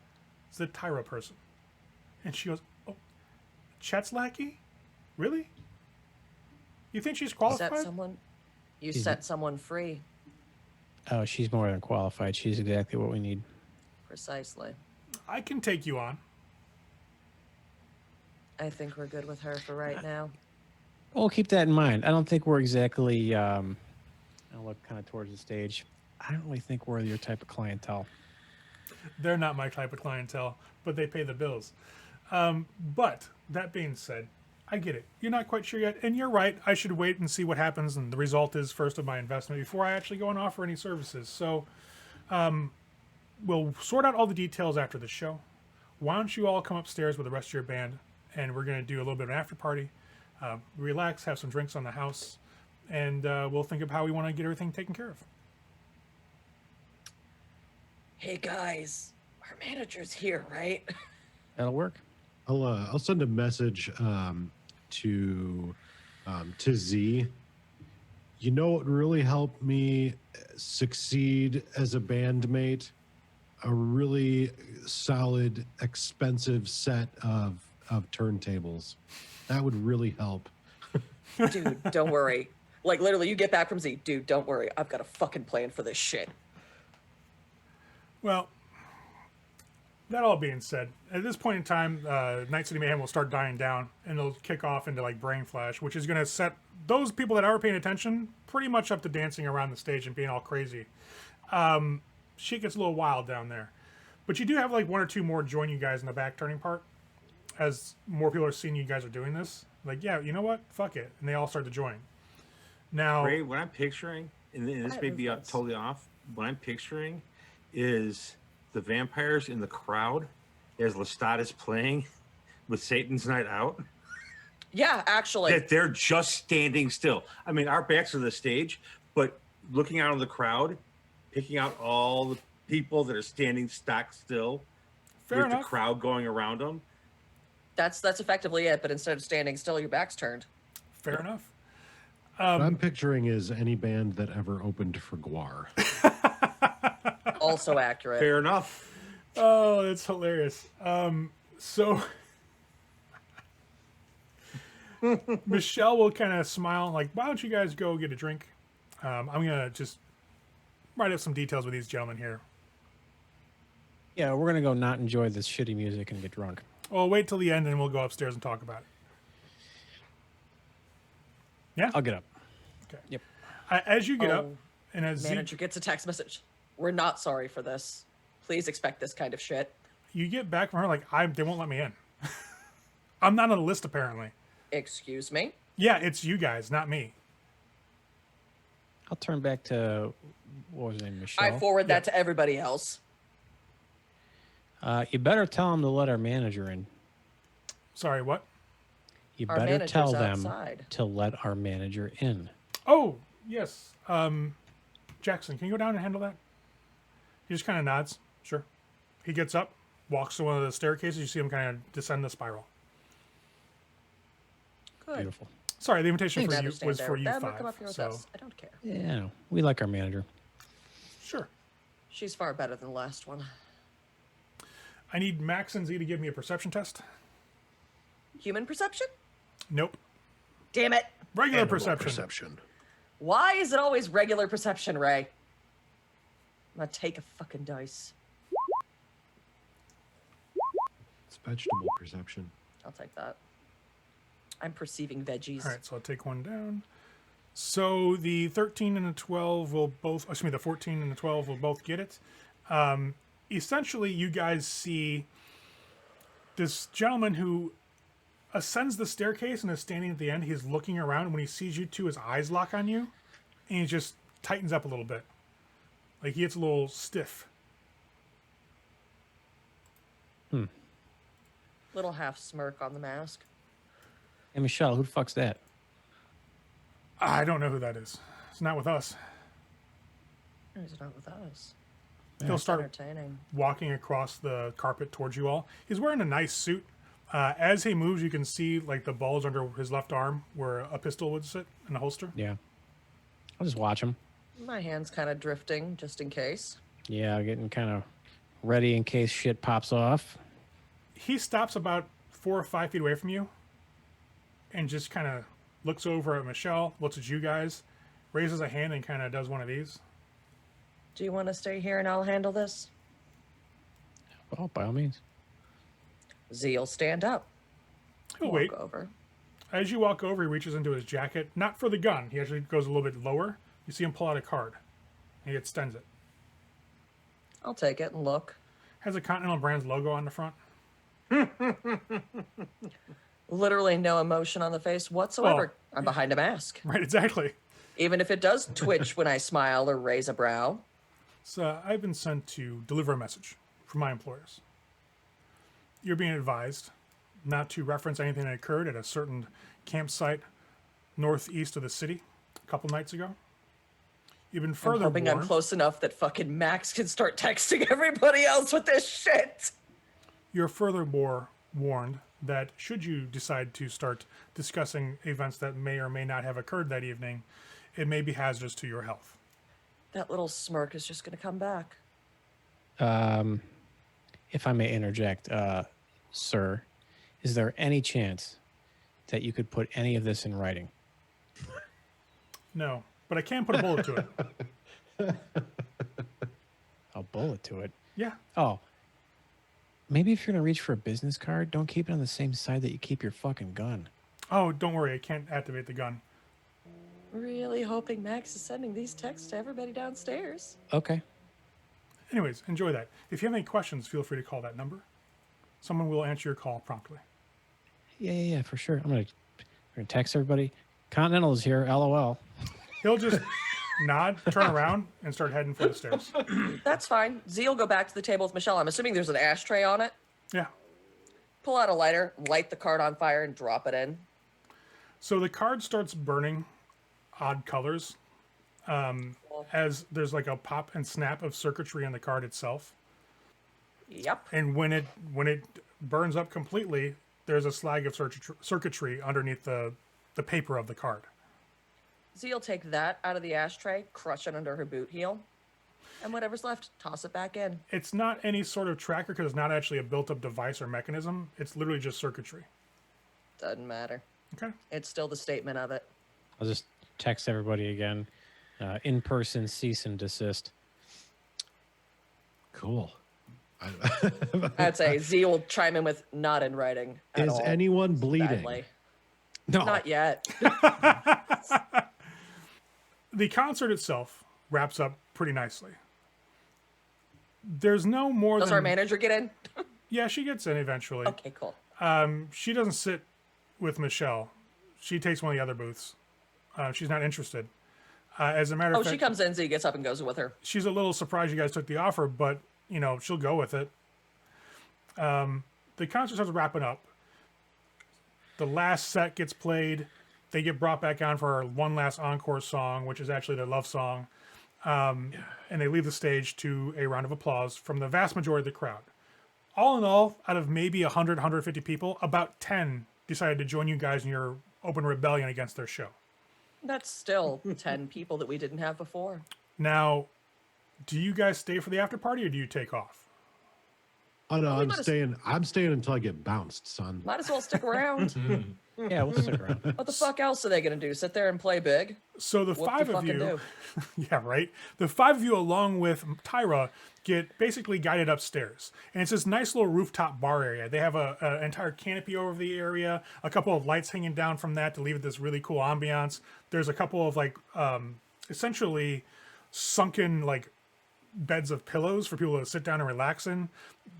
It's the Tyra person. And she goes, oh, Chet's lackey? Really? You think she's You qualified? set someone. You She's- set someone free. Oh, she's more than qualified. She's exactly what we need. Precisely. I can take you on. I think we're good with her for right now. Well, keep that in mind. I don't think we're exactly. I'll look kind of towards the stage. I don't really think we're your type of clientele. They're not my type of clientele, but they pay the bills. But that being said, I get it. You're not quite sure yet, and you're right. I should wait and see what happens, and the result is first of my investment before I actually go and offer any services. So, we'll sort out all the details after the show. Why don't you all come upstairs with the rest of your band, and we're going to do a little bit of an after party, relax, have some drinks on the house, and we'll think of how we want to get everything taken care of. Hey guys, our manager's here, right? That'll work. I'll send a message to Z. You know what really helped me succeed as a bandmate? A really solid, expensive set of turntables. That would really help. Dude, don't worry. Like literally, you get back from Z, dude, don't worry. I've got a fucking plan for this shit. Well, that all being said, at this point in time, Night City Mayhem will start dying down, and it'll kick off into like Brain Flash, which is going to set those people that are paying attention pretty much up to dancing around the stage and being all crazy. shit gets a little wild down there. But you do have like one or two more join you guys in the back turning part, as more people are seeing you guys are doing this. Like, yeah, you know what? Fuck it, and they all start to join. Now, Ray, what I'm picturing, and this may be totally off, what I'm picturing is the vampires in the crowd as Lestat is playing with Satan's Night Out. Yeah, actually. That they're just standing still. I mean, our backs are the stage, but looking out of the crowd, picking out all the people that are standing stock still fair with enough. the crowd going around them. That's effectively it, but instead of standing still, your back's turned. Fair enough. What I'm picturing is any band that ever opened for Guar. Also accurate. Fair enough. Oh, that's hilarious. So Michelle will kind of smile, like, why don't you guys go get a drink? I'm going to just write up some details with these gentlemen here. Yeah, we're gonna go not enjoy this shitty music and get drunk. Well, wait till the end and we'll go upstairs and talk about it. Yeah? I'll get up. Okay. Yep. As you get up, Oh, and as Manager gets a text message. We're not sorry for this. Please expect this kind of shit. you get back from her, like, they won't let me in. I'm not on the list, apparently. Excuse me? Yeah, it's you guys, not me. I'll turn back to what was his name, Michelle. I forward that to everybody else. You better tell them to let our manager in. Sorry, what? You Our better manager's tell them outside. to let our manager in. Oh, yes. Jackson, can you go down and handle that? He just kind of nods. Sure. He gets up, walks to one of the staircases. You see him kind of descend the spiral. Good. Beautiful. Sorry, the invitation for Never you stand was there for with you them or five. come up here with So, us. I don't care. Yeah, we like our manager. sure. She's far better than the last one. I need Max and Z to give me a perception test. Human perception? Nope. Damn it. Regular Animal perception. Why is it always regular perception, Ray? I'm gonna take a fucking dice. It's vegetable perception. I'll take that. I'm perceiving veggies. All right, so I'll take one down. So the 13 and the 12 will both, excuse me, the 14 and the 12 will both get it. Essentially, you guys see this gentleman who ascends the staircase and is standing at the end. He's looking around, and when he sees you two, his eyes lock on you, and he just tightens up a little bit. Like he gets a little stiff. Little half smirk on the mask. Hey, Michelle, who the fuck's that? I don't know who that is. It's not with us. He's not with us. He'll start Entertaining. walking across the carpet towards you all. He's wearing a nice suit. As he moves, you can see like the bulge under his left arm where a pistol would sit in a holster. Yeah. I'll just watch him. My hand's kind of drifting, just in case. Yeah, getting kind of ready in case shit pops off. He stops about 4 or 5 feet away from you and just kind of looks over at Michelle, looks at you guys, raises a hand and kind of does one of these. Do you want to stay here and I'll handle this? Oh, by all means. Zeal, stand up. He'll Walk wait. over. As you walk over, he reaches into his jacket, not for the gun. He actually goes a little bit lower. You see him pull out a card. And he extends it. I'll take it and look. Has a Continental Brands logo on the front. Literally no emotion on the face whatsoever. I'm behind a mask. Right, exactly. Even if it does twitch when I smile or raise a brow. So I've been sent to deliver a message from my employers. You're being advised not to reference anything that occurred at a certain campsite northeast of the city a couple nights ago. You've been I'm further hoping I'm warned. close enough that fucking Max can start texting everybody else with this shit. You're furthermore warned that should you decide to start discussing events that may or may not have occurred that evening, it may be hazardous to your health. That little smirk is just going to come back. If I may interject, sir, is there any chance that you could put any of this in writing? No, but I can put a bullet to it. A bullet to it? Yeah. Oh. Maybe if you're going to reach for a business card, don't keep it on the same side that you keep your fucking gun. Oh, don't worry. I can't activate the gun. Really hoping Max is sending these texts to everybody downstairs. Okay. Anyways, enjoy that. If you have any questions, feel free to call that number. Someone will answer your call promptly. Yeah, for sure. I'm gonna text everybody. Continental is here. LOL. He'll just nod, turn around, and start heading for the stairs. That's fine. Z will go back to the table with Michelle. I'm assuming there's an ashtray on it. Yeah. Pull out a lighter, light the card on fire, and drop it in. So the card starts burning odd colors as there's like a pop and snap of circuitry on the card itself. Yep. And when it burns up completely, there's a slag of circuitry underneath the paper of the card. Z will take that out of the ashtray, crush it under her boot heel, and whatever's left, toss it back in. It's not any sort of tracker because it's not actually a built-up device or mechanism. It's literally just circuitry. Doesn't matter. Okay. It's still the statement of it. I'll just text everybody again. In person, cease and desist. Cool. I'd say Z will chime in with not in writing. At Is all. anyone bleeding? Badly. No. Not yet. The concert itself wraps up pretty nicely. There's no more Does than... our manager get in? Yeah, she gets in eventually. Okay, cool. She doesn't sit with Michelle. She takes one of the other booths. She's not interested. As a matter of Oh, fact, she comes in, Z gets up and goes with her. she's a little surprised you guys took the offer, but, you know, she'll go with it. The concert starts wrapping up. The last set gets played. They get brought back on for one last encore song, which is actually their love song. And they leave the stage to a round of applause from the vast majority of the crowd. All in all, out of maybe 100, 150 people, about 10 decided to join you guys in your open rebellion against their show. That's still 10 people that we didn't have before. Now, do you guys stay for the after party or do you take off? Oh no, we I'm might as- staying. I'm staying until I get bounced, son. Might as well stick around. Yeah, we'll stick around. What the fuck else are they going to do? Sit there and play big? So the What five the of fucking you, do? yeah, right. The five of you, along with Tyra, get basically guided upstairs, and it's this nice little rooftop bar area. They have an entire canopy over the area, a couple of lights hanging down from that to leave it this really cool ambiance. There's a couple of like essentially sunken like beds of pillows for people to sit down and relax in.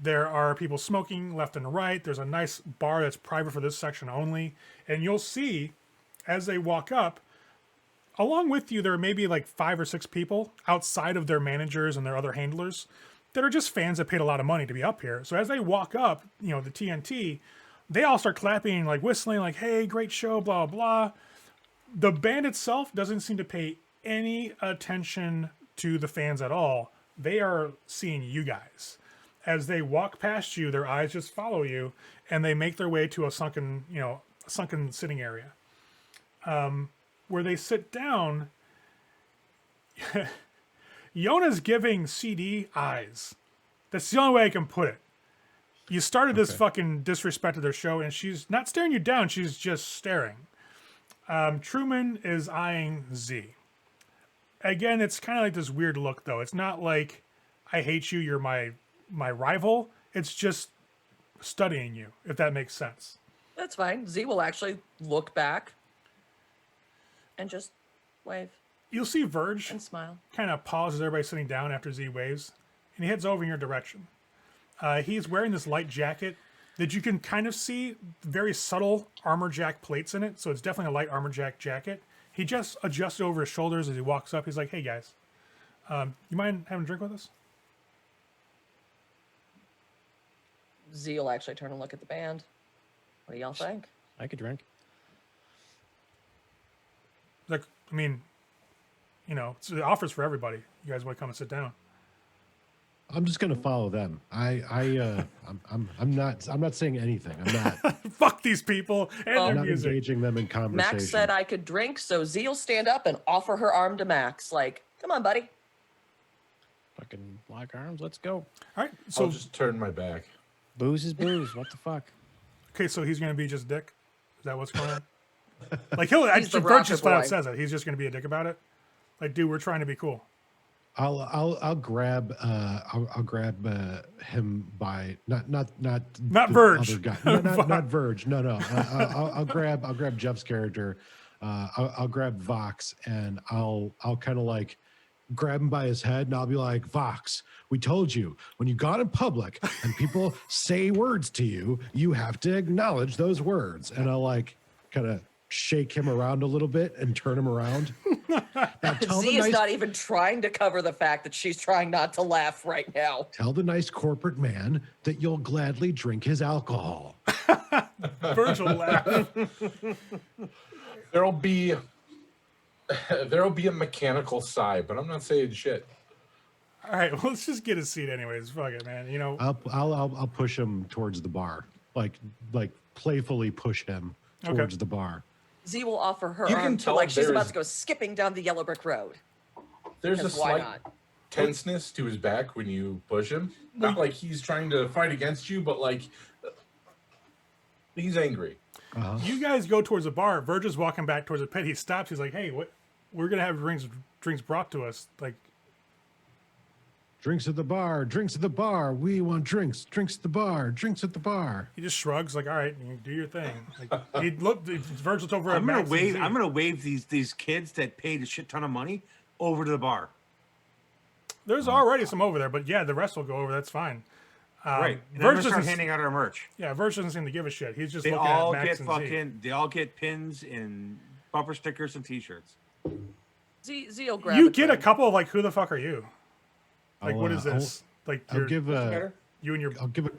There are people smoking left and right. There's a nice bar that's private for this section only, and you'll see as they walk up. Along with you, there are maybe like 5 or 6 people outside of their managers and their other handlers that are just fans that paid a lot of money to be up here. So as they walk up, you know, the TNT, they all start clapping, like whistling, like, hey, great show, blah, blah. The band itself doesn't seem to pay any attention to the fans at all. They are seeing you guys. As they walk past you, their eyes just follow you, and they make their way to a sunken sitting area. Where they sit down, Yona's giving CD eyes. That's the only way I can put it. You started this fucking disrespect to their show, and she's not staring you down, she's just staring. Truman is eyeing Z. Again, it's kind of like this weird look, though. It's not like, I hate you, you're my rival. It's just studying you, if that makes sense. That's fine. Z will actually look back and just wave You'll see Verge and smile. kind of pauses everybody sitting down after Z waves, and he heads over in your direction. He's wearing this light jacket that you can kind of see very subtle armor jack plates in it, so it's definitely a light armor jack jacket. He just adjusts over his shoulders as he walks up. He's like, hey guys, you mind having a drink with us? Z will actually turn and look at the band. What do y'all think? I could drink. Like, I mean, you know, it's, the offer's for everybody. You guys want to come and sit down? I'm just gonna follow them. I'm not saying anything. I'm not. Fuck these people and I'm their not music. engaging them in conversation. Max said I could drink, so Z will stand up and offer her arm to Max. Like, come on, buddy. Fucking lock arms. Let's go. All right, so I'll just turn my back. Booze is booze. What the fuck? okay, so he's gonna be just dick. Is that what's going on? Like he'll He's the Verge just rocker flat out boy. says it. He's just gonna be a dick about it. Like, dude, we're trying to be cool. I'll grab him by not the Verge. other guy. No, not Verge. No. I'll grab Jeff's character. I'll grab Vox and I'll kind of like grab him by his head, and I'll be like, Vox, we told you, when you got in public and people say words to you, you have to acknowledge those words. And I'll like kind of shake him around a little bit and turn him around. Now, Z is not even trying to cover the fact that she's trying not to laugh right now. tell the nice corporate man that you'll gladly drink his alcohol. Virgil laughed. There'll be a mechanical sigh, but I'm not saying shit. All right, well, let's just get a seat anyways. Fuck it, man. You know, I'll push him towards the bar, like playfully push him towards the bar. Z will offer her You arm can to tell like she's about there's- to go skipping down the yellow brick road. There's a Because why slight not? tenseness to his back when you push him. Not like he's trying to fight against you, but like he's angry. you guys go towards the bar. Virgil's walking back towards the pit. He stops. He's like, "Hey, what? We're gonna have drinks brought to us. Like, Drinks at the bar, drinks at the bar. We want drinks, drinks at the bar, drinks at the bar. he just shrugs. Like, all right, you do your thing. Like, he looked. Virgil's over at I'm gonna Max and wave. Z. I'm gonna wave these kids that paid a shit ton of money over to the bar. There's already some over there, but yeah, the rest will go over. That's fine. Right. And I'm gonna Virgil start doesn't. handing out our merch. Yeah, Virgil doesn't seem to give a shit. He's just They looking all at Max get and Z. fucking. They all get pins and bumper stickers and T-shirts. Z will grab. You a get a drink. couple of like, who the fuck are you? Like, I'll, what is this? Like, I'll your, give you and your I'll give it.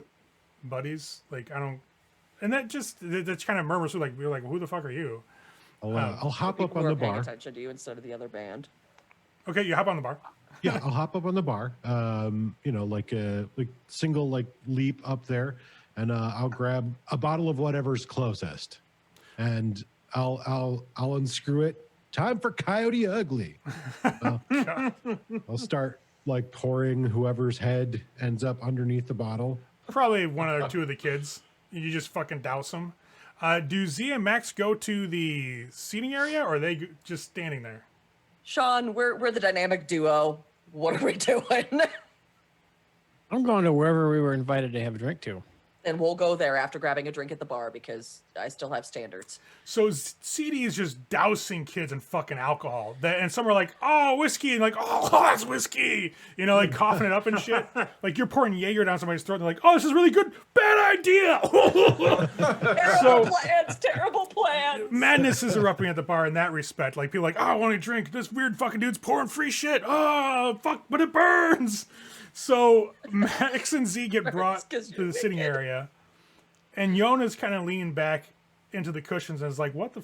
buddies. Like, I don't. And that's kind of murmurs. Like, we're like, who the fuck are you? I'll hop up People on who the are paying bar. attention to you instead of the other band. Okay, you hop on the bar. Yeah, I'll hop up on the bar. Like a single like leap up there, and I'll grab a bottle of whatever's closest, and I'll unscrew it. Time for Coyote Ugly. I'll start like pouring whoever's head ends up underneath the bottle. Probably one or two of the kids. You just fucking douse them. Do Z and Max go to the seating area, or are they just standing there? Sean, we're the dynamic duo. What are we doing? I'm going to wherever we were invited to have a drink to. And we'll go there after grabbing a drink at the bar because I still have standards. So CD is just dousing kids in fucking alcohol. And some are like, "Oh, whiskey," and like, "Oh, that's whiskey," you know, like coughing it up and shit. Like you're pouring Jaeger down somebody's throat. And they're like, "Oh, this is really good." Bad idea. Terrible plans. Madness is erupting at the bar in that respect. Like people are like, "Oh, I want to drink." This weird fucking dude's pouring free shit. Oh, fuck, but it burns. So Max and Z get brought 'cause to you're the sitting wicked. area, and Yona's kind of leaning back into the cushions and is like, "What the?"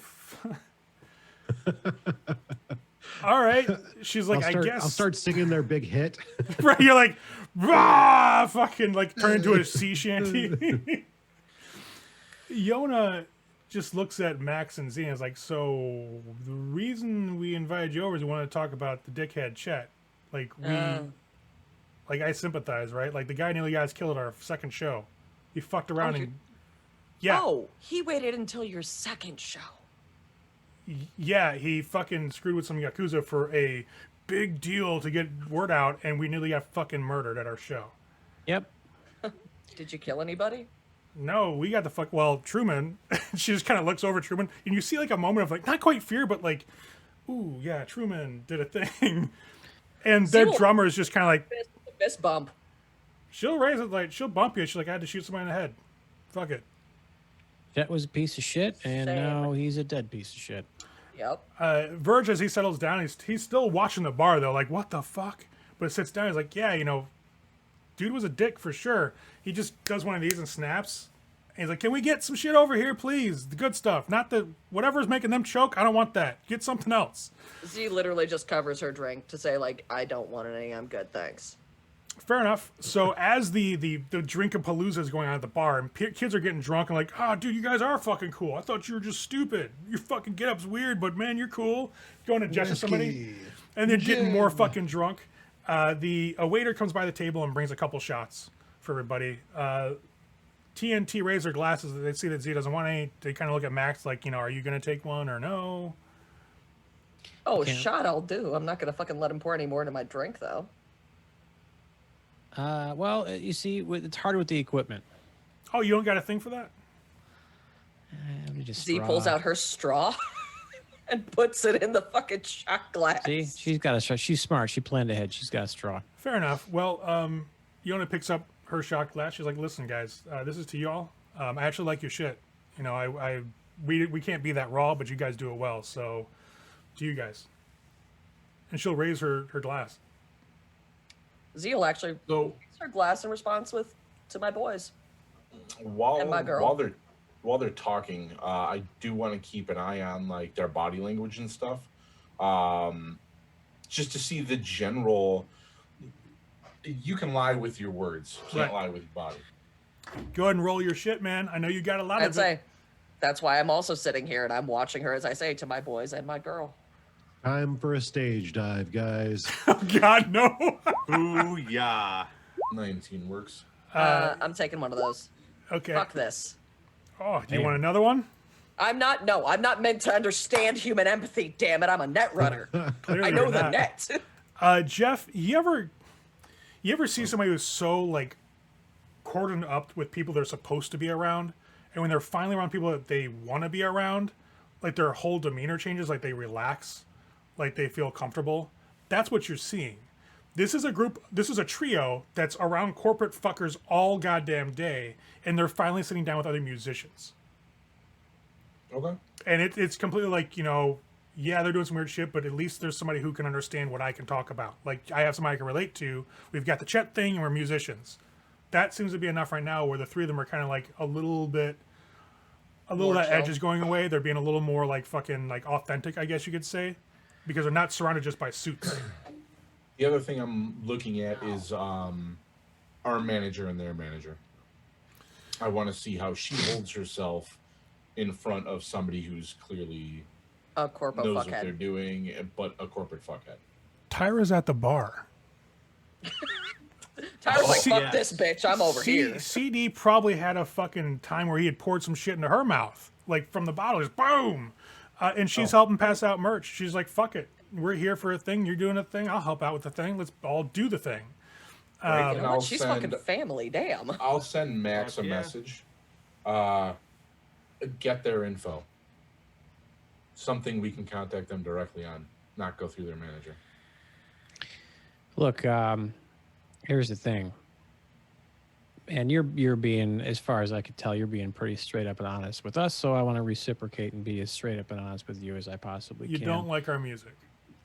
All right, she's like, I'll "I guess." start singing their big hit. Right, you're like, rah, fucking like turn into a sea shanty. Yona just looks at Max and Z and is like, "So the reason we invited you over is we want to talk about the dickhead Chet. Like like I sympathize, right? Like the guy nearly got us killed at our second show. He fucked around and yeah, Oh, he waited until your second show. yeah, he fucking screwed with some yakuza for a big deal to get word out, and we nearly got fucking murdered at our show. Yep. Did you kill anybody? No, we got the fuck. Well, Truman, she just kind of looks over at Truman, and you see like a moment of like not quite fear, but like, ooh, yeah, Truman did a thing, and their Cool. drummer is just kind of like, Fist bump. she'll raise it, like she'll bump you. She's like, I had to shoot somebody in the head. Fuck it. Jet was a piece of shit, and Same. now he's a dead piece of shit. Yep. Verge, as he settles down, he's still watching the bar though, like what the fuck. But sits down, he's like, yeah, you know, dude was a dick for sure. He just does one of these and snaps. And he's like, can we get some shit over here, please? The good stuff, not the whatever's making them choke. I don't want that. Get something else. Z literally just covers her drink to say like, I don't want any. I'm good, thanks. Fair enough. So as the drink-a-palooza is going on at the bar, and kids are getting drunk and like, oh, dude, you guys are fucking cool. I thought you were just stupid. Your fucking get-up's weird, but man, you're cool. Going to gesture somebody, and they're getting more fucking drunk. A waiter comes by the table and brings a couple shots for everybody. TNT raise their glasses. They see that Z doesn't want any. They kind of look at Max like, you know, are you going to take one or no? Oh, Can't. shot I'll do. I'm not gonna fucking let him pour any more into my drink though. Well, you see, it's hard with the equipment. Oh, you don't got a thing for that? Let me just Z pulls out her straw and puts it in the fucking shot glass. See, she's got a straw. She's smart. She planned ahead. She's got a straw. Fair enough. Well, Yona picks up her shot glass. She's like, "Listen, guys, this is to y'all. I actually like your shit. You know, we can't be that raw, but you guys do it well. So, to you guys." And she'll raise her glass. Z will actually So raise her glass in response to my boys. while And my girl. while they're talking, I do want to keep an eye on like their body language and stuff, just to see the general. You can lie with your words, you can't Right. lie with your body. Go ahead and roll your shit, man. I know you got a lot I'd of it. say that's why I'm also sitting here and I'm watching her as I say to my boys and my girl. Time for a stage dive, guys. Oh, God, no. Ooh, yeah. 19 works. I'm taking one of those. Okay. Fuck this. Oh, do you Damn. want another one? I'm not meant to understand human empathy, damn it. I'm a net runner. Clearly I know you're the not. net. Jeff, you ever see somebody who's so like cordoned up with people they're supposed to be around, and when they're finally around people that they want to be around, like their whole demeanor changes, like they relax, like they feel comfortable? That's what you're seeing. This is a trio that's around corporate fuckers all goddamn day, and they're finally sitting down with other musicians. Okay. And it's completely like, you know, yeah, they're doing some weird shit, but at least there's somebody who can understand what I can talk about. Like, I have somebody I can relate to. We've got the Chet thing, and we're musicians. That seems to be enough right now, where the three of them are kind of like a little of that edge is going away. They're being a little more like fucking like authentic, I guess you could say, because they're not surrounded just by suits. The other thing I'm looking at is our manager and their manager. I want to see how she holds herself in front of somebody who's clearly A corpo knows what they're fuckhead. doing, but a corporate fuckhead. Tyra's at the bar. Tyler's like, fuck yes. this bitch. I'm over here. CD probably had a fucking time where he had poured some shit into her mouth, like from the bottle, just boom. And she's helping pass out merch. She's like, fuck it. We're here for a thing. You're doing a thing. I'll help out with the thing. Let's all do the thing. You And know I'll what? She's send- fucking family. Damn. I'll send Max a Heck yeah. message. Get their info. Something we can contact them directly on, not go through their manager. Look, here's the thing. And you're being, as far as I could tell, you're being pretty straight up and honest with us. So I want to reciprocate and be as straight up and honest with you as I possibly You can. don't like our music.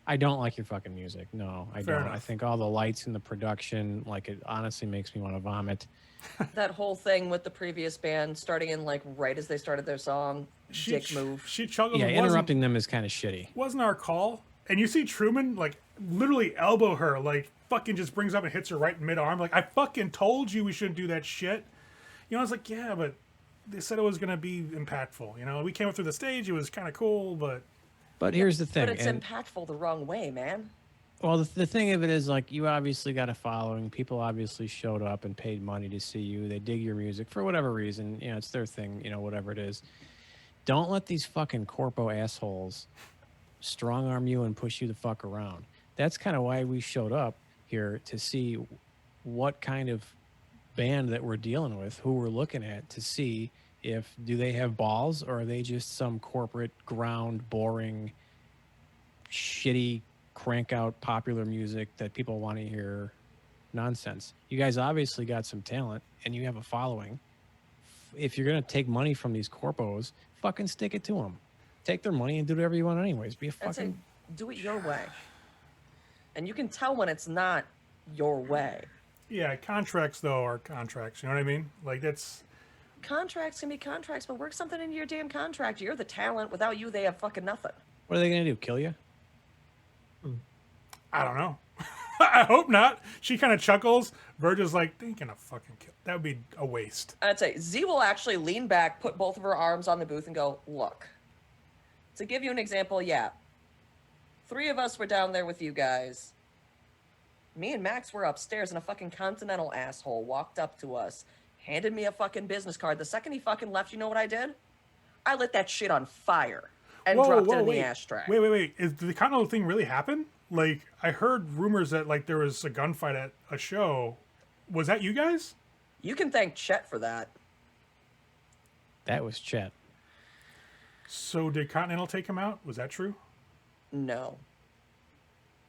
I don't like your fucking music. No, I Fair don't. enough. I think all the lights in the production, like it honestly makes me want to vomit. That whole thing with the previous band starting in like right as they started their song. Dick move. She chuckles. Yeah, It interrupting them is kind of shitty. wasn't our call. And you see Truman like literally elbow her, like fucking just brings up and hits her right in mid arm. Like, I fucking told you we shouldn't do that shit. You know, I was like, yeah, but they said it was gonna be impactful. You know, we came up through the stage. It was kind of cool, but But here's the thing. But it's and- impactful the wrong way, man. Well, the thing of it is, like, you obviously got a following. People obviously showed up and paid money to see you. They dig your music for whatever reason. You know, it's their thing, you know, whatever it is. Don't let these fucking corpo assholes strong arm you and push you the fuck around. That's kind of why we showed up here, to see what kind of band that we're dealing with, who we're looking at, to see if do they have balls, or are they just some corporate ground, boring, shitty, crank out popular music that people want to hear nonsense. You guys obviously got some talent and you have a following. If you're going to take money from these corpos, fucking stick it to them. Take their money and do whatever you want anyways. Be a I'd say fucking... do it your way. And you can tell when it's not your way. yeah, contracts though are contracts. You know what I mean? Like, that's Contracts can be contracts, but work something into your damn contract. You're the talent. Without you, they have fucking nothing. What are they going to do? Kill you? I don't know. I hope not. She kind of chuckles. Virgil's like, they ain't gonna fucking kill. That would be a waste. I'd say Z will actually lean back, put both of her arms on the booth, and go, look. To give you an example, yeah. 3 of us were down there with you guys. Me and Max were upstairs, and a fucking continental asshole walked up to us, handed me a fucking business card. The second he fucking left, you know what I did? I lit that shit on fire and dropped it in the ashtray. Wait. Did the Continental thing really happen? Like, I heard rumors that like there was a gunfight at a show. Was that you guys? You can thank Chet for that. That was Chet. So did Continental take him out? Was that true? No.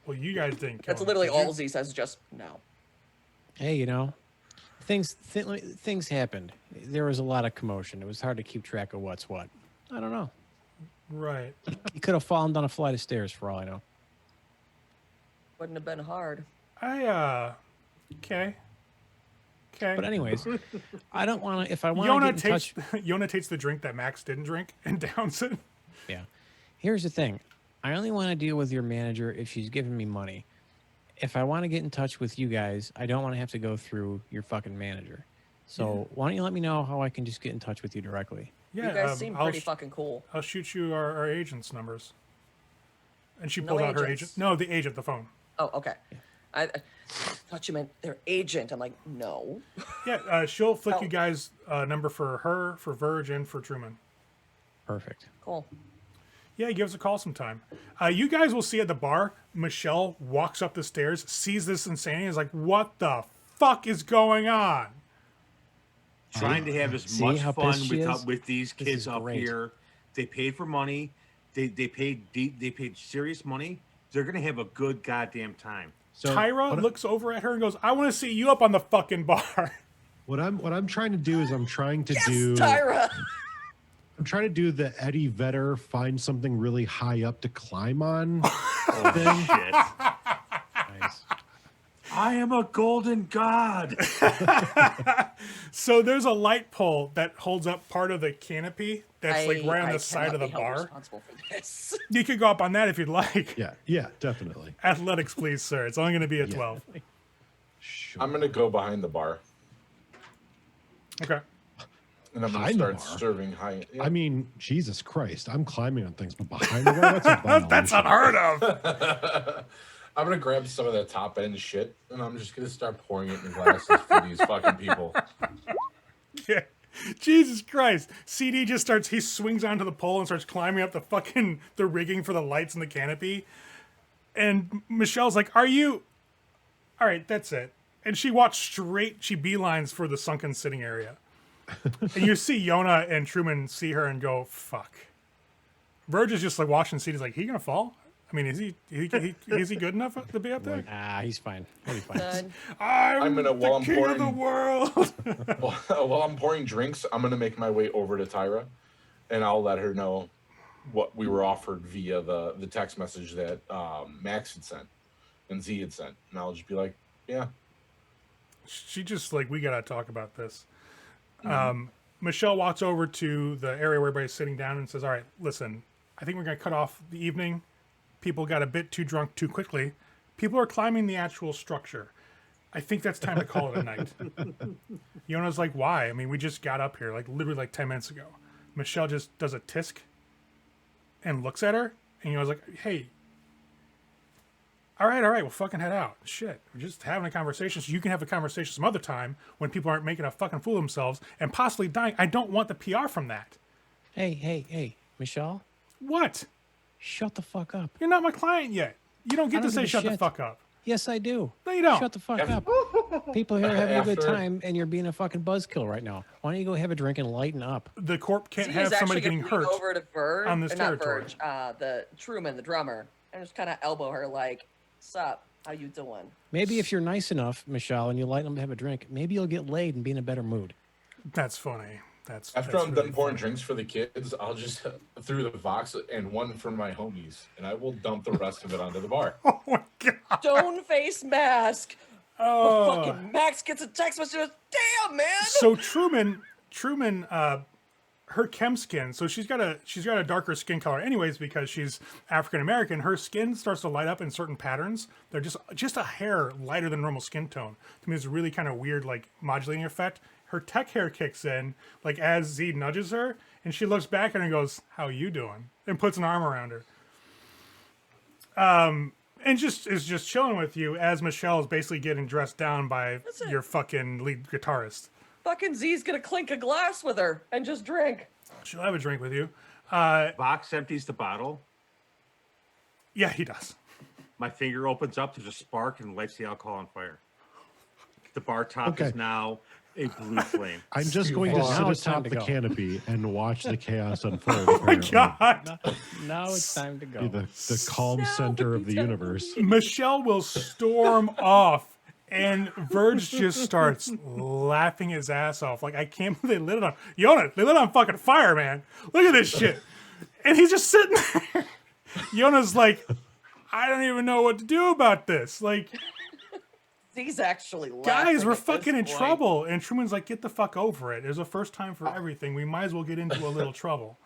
Well, you guys didn't kill That's him. literally did you? all Z says, just no. Hey, you know, things happened. There was a lot of commotion. It was hard to keep track of what's what. I don't know. Right. He could have fallen down a flight of stairs for all I know. Wouldn't have been hard. Okay. Okay. But anyways, I don't want to. If I want Yona to get in takes touch, Yona takes the drink that Max didn't drink and downs it. yeah. Here's the thing. I only want to deal with your manager if she's giving me money. If I want to get in touch with you guys, I don't want to have to go through your fucking manager. So why don't you let me know how I can just get in touch with you directly? Yeah, You guys seem I'll pretty fucking cool. I'll shoot you our agent's numbers. And she No pulls out her agents. agent. No, the agent, the phone. Oh, okay. I thought you meant their agent. I'm like, no. Yeah, she'll flick Oh. you guys a number for her, for Verge, and for Truman. Perfect. Cool. Yeah, give us a call sometime. You guys will see at the bar, Michelle walks up the stairs, sees this insanity, and is like, what the fuck is going on? Trying to have as See much how fun pissed she is? with these This kids is up great. here. They paid for money. They paid serious money. They're gonna have a good goddamn time. So Tyra looks over at her and goes, I want to see you up on the fucking bar. what I'm trying to do is I'm trying to Yes, do Tyra. I'm trying to do the Eddie Vedder find something really high up to climb on Oh thing. shit! Nice. I am a golden god. So there's a light pole that holds up part of the canopy that's like right on the side of the cannot be held bar. responsible for this. You could go up on that if you'd like. Yeah, definitely. Athletics, please, sir. It's only going to be a 12. Sure. I'm gonna go behind the bar Okay. and I'm gonna Behind the start bar? serving high. Yeah. I mean, Jesus Christ, I'm climbing on things, but behind the bar, that's a violation. That's unheard of. I'm gonna grab some of that top end shit and I'm just gonna start pouring it in glasses for these fucking people. Yeah. Jesus Christ. CD just starts, he swings onto the pole and starts climbing up the rigging for the lights and the canopy. And Michelle's like, all right, that's it. And she walks straight, she beelines for the sunken sitting area. And you see Yona and Truman see her and go, fuck. Verge is just like watching CD. He's like, he gonna fall? I mean, is he good enough to be up there? He's fine. He'll be fine. Done. I'm gonna the while I'm king of the pouring world. while I'm pouring drinks, I'm gonna make my way over to Tyra and I'll let her know what we were offered via the text message that Max had sent and Z had sent. And I'll just be like, yeah. She just like, we gotta talk about this. Michelle walks over to the area where everybody's sitting down and says, all right, listen, I think we're gonna cut off the evening. People got a bit too drunk too quickly. People are climbing the actual structure. I think that's time to call it a night. Yona's like, why? I mean, we just got up here, like literally like 10 minutes ago. Michelle just does a tisk and looks at her, and Yona's like, hey, all right, we'll fucking head out. Shit, we're just having a conversation, so you can have a conversation some other time when people aren't making a fucking fool of themselves and possibly dying. I don't want the PR from that. Hey, Michelle, What? shut the fuck up. You're not my client yet. You don't get I to don't say give a shut the shit. fuck up. Yes, I do. No, you don't. Shut the fuck After- up. People here are having a good After- time, and you're being a fucking buzzkill right now. Why don't you go have a drink and lighten up? The corp can't Z have is somebody actually getting gonna lean hurt. over to Verge, on this or not territory. Verge, the Truman, the drummer, and just kind of elbow her like, "Sup? How you doing?" Maybe if you're nice enough, Michelle, and you lighten them to have a drink, maybe you'll get laid and be in a better mood. That's funny. That's After that's I'm really done pouring funny. drinks for the kids, I'll just through the Vox and one for my homies, and I will dump the rest of it onto the bar. Oh my god. Stone face mask. Oh. Fucking Max gets a text message. Damn, man. So Truman, her chem skin. So she's got a darker skin color, anyways, because she's African American. Her skin starts to light up in certain patterns. They're just a hair lighter than normal skin tone. To me, it's a really kind of weird, like modulating effect. Her tech hair kicks in, like as Z nudges her, and she looks back at her and goes, "How you doing?" and puts an arm around her. And is just chilling with you as Michelle is basically getting dressed down by That's it. your fucking lead guitarist. Fucking Z's gonna clink a glass with her and just drink. She'll have a drink with you. Vox empties the bottle. Yeah, he does. My finger opens up. There's a spark and lights the alcohol on fire. The bar top Okay. is now a blue flame. I'm just going to Now sit it's time atop to the go. canopy and watch the chaos unfold. Oh my apparently. god. Now it's time to Be go. the calm No, center of the don't. universe. Michelle will storm off, and Verge just starts laughing his ass off. Like, I can't believe they lit it on. Yona, they lit it on fucking fire, man. Look at this shit. And he's just sitting there. Yona's like, I don't even know what to do about this. Like, He's actually laughing guys, we're at this fucking in point. trouble. And Truman's like, get the fuck over it. There's a first time for everything. We might as well get into a little trouble.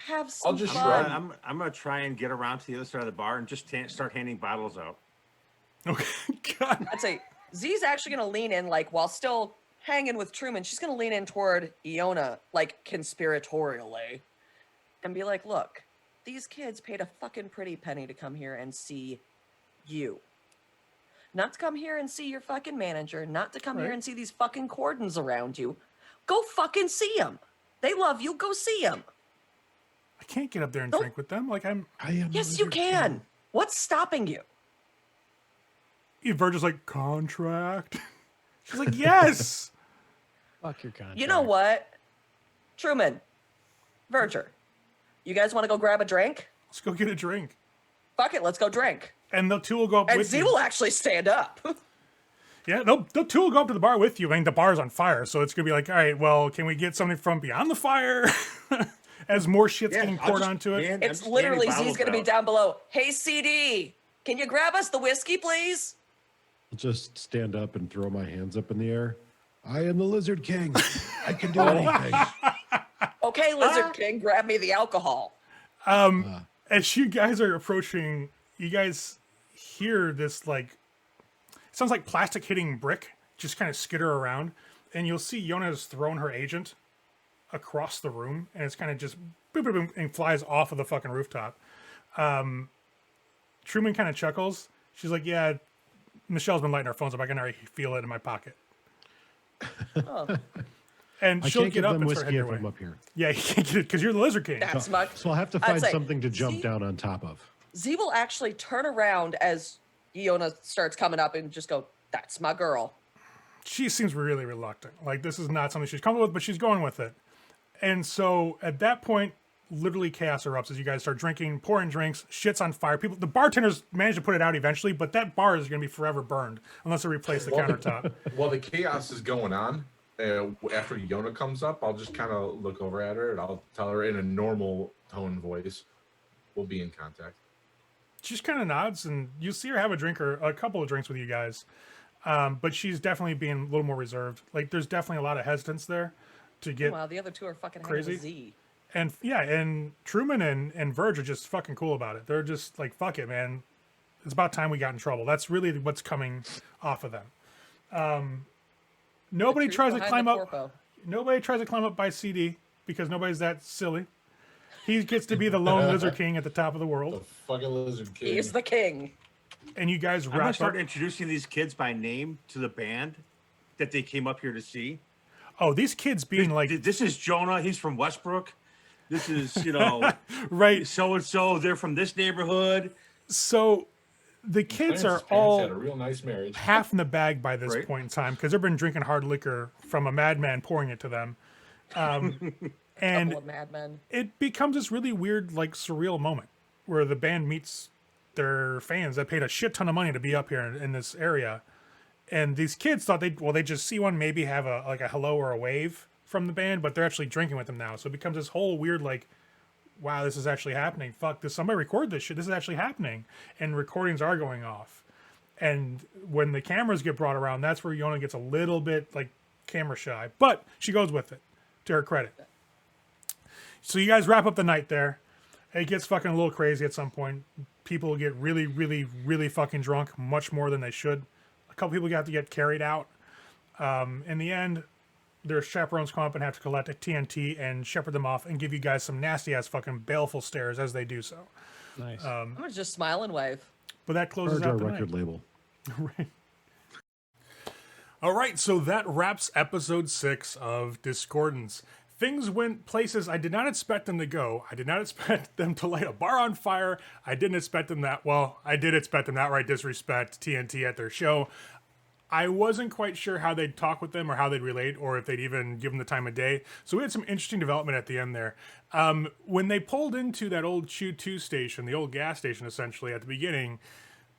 Have some just fun. shrug. I'm gonna try and get around to the other side of the bar and just start handing bottles out. Okay, God. I'd say Z's actually going to lean in, like, while still hanging with Truman, she's going to lean in toward Iona, like, conspiratorially, and be like, look, these kids paid a fucking pretty penny to come here and see you. Not to come here and see your fucking manager, not to come here Right. and see these fucking cordons around you. Go fucking see them. They love you. Go see them. I can't get up there and Don't- drink with them. Like, I'm. I am. Yes, you Lizard can. King. What's stopping you? Verge is like, contract. She's like, yes. Fuck your contract. You know what? Truman, Verger, you guys want to go grab a drink? Let's go get a drink. Fuck it, let's go drink. And the two will go up And with Z you. will actually stand up. Yeah, the two will go up to the bar with you. I mean, the bar's on fire, so it's gonna be like, all right, well, can we get something from beyond the fire? As more shit's getting I'll poured just onto it. hand- I'm It's just literally handing Z's going to be bottles down below. Hey, CD, can you grab us the whiskey, please? I'll just stand up and throw my hands up in the air. I am the Lizard King. I can do Oh. anything. Okay, Lizard King, grab me the alcohol. As you guys are approaching, you guys hear this, like, it sounds like plastic hitting brick, just kind of skitter around, and you'll see Yona has thrown her agent across the room, and it's kind of just boom, boom, boom, and flies off of the fucking rooftop. Truman kind of chuckles. She's like, yeah, Michelle's been lighting her phones up. I can already feel it in my pocket. Oh, And I she'll can't get give up them and start whiskey heading if their I'm way. up here. Yeah, you can't get it because you're the Lizard King. that's my... So I'll have to I'd find say, something to jump Z- down on top of. Z will actually turn around as Iona starts coming up and just go, that's my girl. She seems really reluctant. Like, this is not something she's comfortable with, but she's going with it. And so at that point, literally chaos erupts as you guys start drinking, pouring drinks, shit's on fire. People, the bartenders manage to put it out eventually, but that bar is going to be forever burned unless they replace the countertop. While the chaos is going on, after Yona comes up, I'll just kind of look over at her and I'll tell her in a normal tone voice, we'll be in contact. She just kind of nods, and you see her have a drink or a couple of drinks with you guys. But she's definitely being a little more reserved. Like, there's definitely a lot of hesitance there to get. Wow, the other two are fucking Crazy. hanging with Z. And yeah, and Truman and Verge are just fucking cool about it. They're just like, fuck it, man. It's about time we got in trouble. That's really what's coming off of them. Nobody Truth tries to behind climb the up. corpo. Nobody tries to climb up by CD because nobody's that silly. He gets to be the lone Lizard King at the top of the The world. fucking Lizard King. He's the king. And you guys I'm gonna wrap up. start introducing these kids by name to the band that they came up here to see. Oh, these kids being like, This is Jonah. He's from Westbrook. This is, you know, right. so and so. They're from this neighborhood. So the kids Clarence's are parents all had a real nice marriage. half in the bag by this Right. point in time because they've been drinking hard liquor from a madman pouring it to them. And Couple of madmen. it becomes this really weird, like, surreal moment where the band meets their fans that paid a shit ton of money to be up here in this area. And these kids thought they just see one, maybe have a hello or a wave from the band, but they're actually drinking with them now. So it becomes this whole weird, like, wow, this is actually happening. Fuck, this, somebody record this shit. This is actually happening. And recordings are going off. And when the cameras get brought around, that's where Yona gets a little bit, like, camera shy. But she goes with it, to her credit. So you guys wrap up the night there. It gets fucking a little crazy at some point. People get really, really, really fucking drunk, much more than they should. A couple people got to get carried out. In the end, their chaperones come up and have to collect a TNT and shepherd them off and give you guys some nasty ass fucking baleful stares as they do so. Nice. I'm gonna just smile and wave. But that closes Charge our out the record night. label. Right. All right, so that wraps episode 6 of Discordance. Things went places I did not expect them to go. I did not expect them to light a bar on fire. I didn't expect them that, well, I did expect them to outright disrespect TNT at their show. I wasn't quite sure how they'd talk with them or how they'd relate or if they'd even give them the time of day. So we had some interesting development at the end there. When they pulled into that old Chew 2 station, the old gas station essentially at the beginning,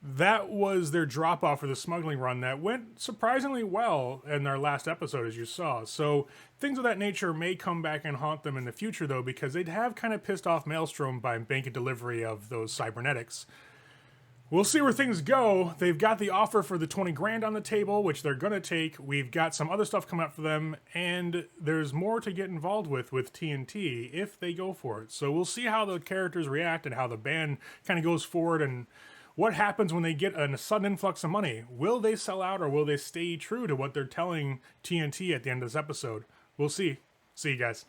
that was their drop off for the smuggling run that went surprisingly well in our last episode, as you saw. So things of that nature may come back and haunt them in the future, though, because they'd have kind of pissed off Maelstrom by banking delivery of those cybernetics. We'll see where things go. They've got the offer for the 20 grand on the table, which they're going to take. We've got some other stuff coming up for them, and there's more to get involved with TNT if they go for it. So we'll see how the characters react and how the band kind of goes forward and what happens when they get a sudden influx of money. Will they sell out or will they stay true to what they're telling TNT at the end of this episode? We'll see. See you guys.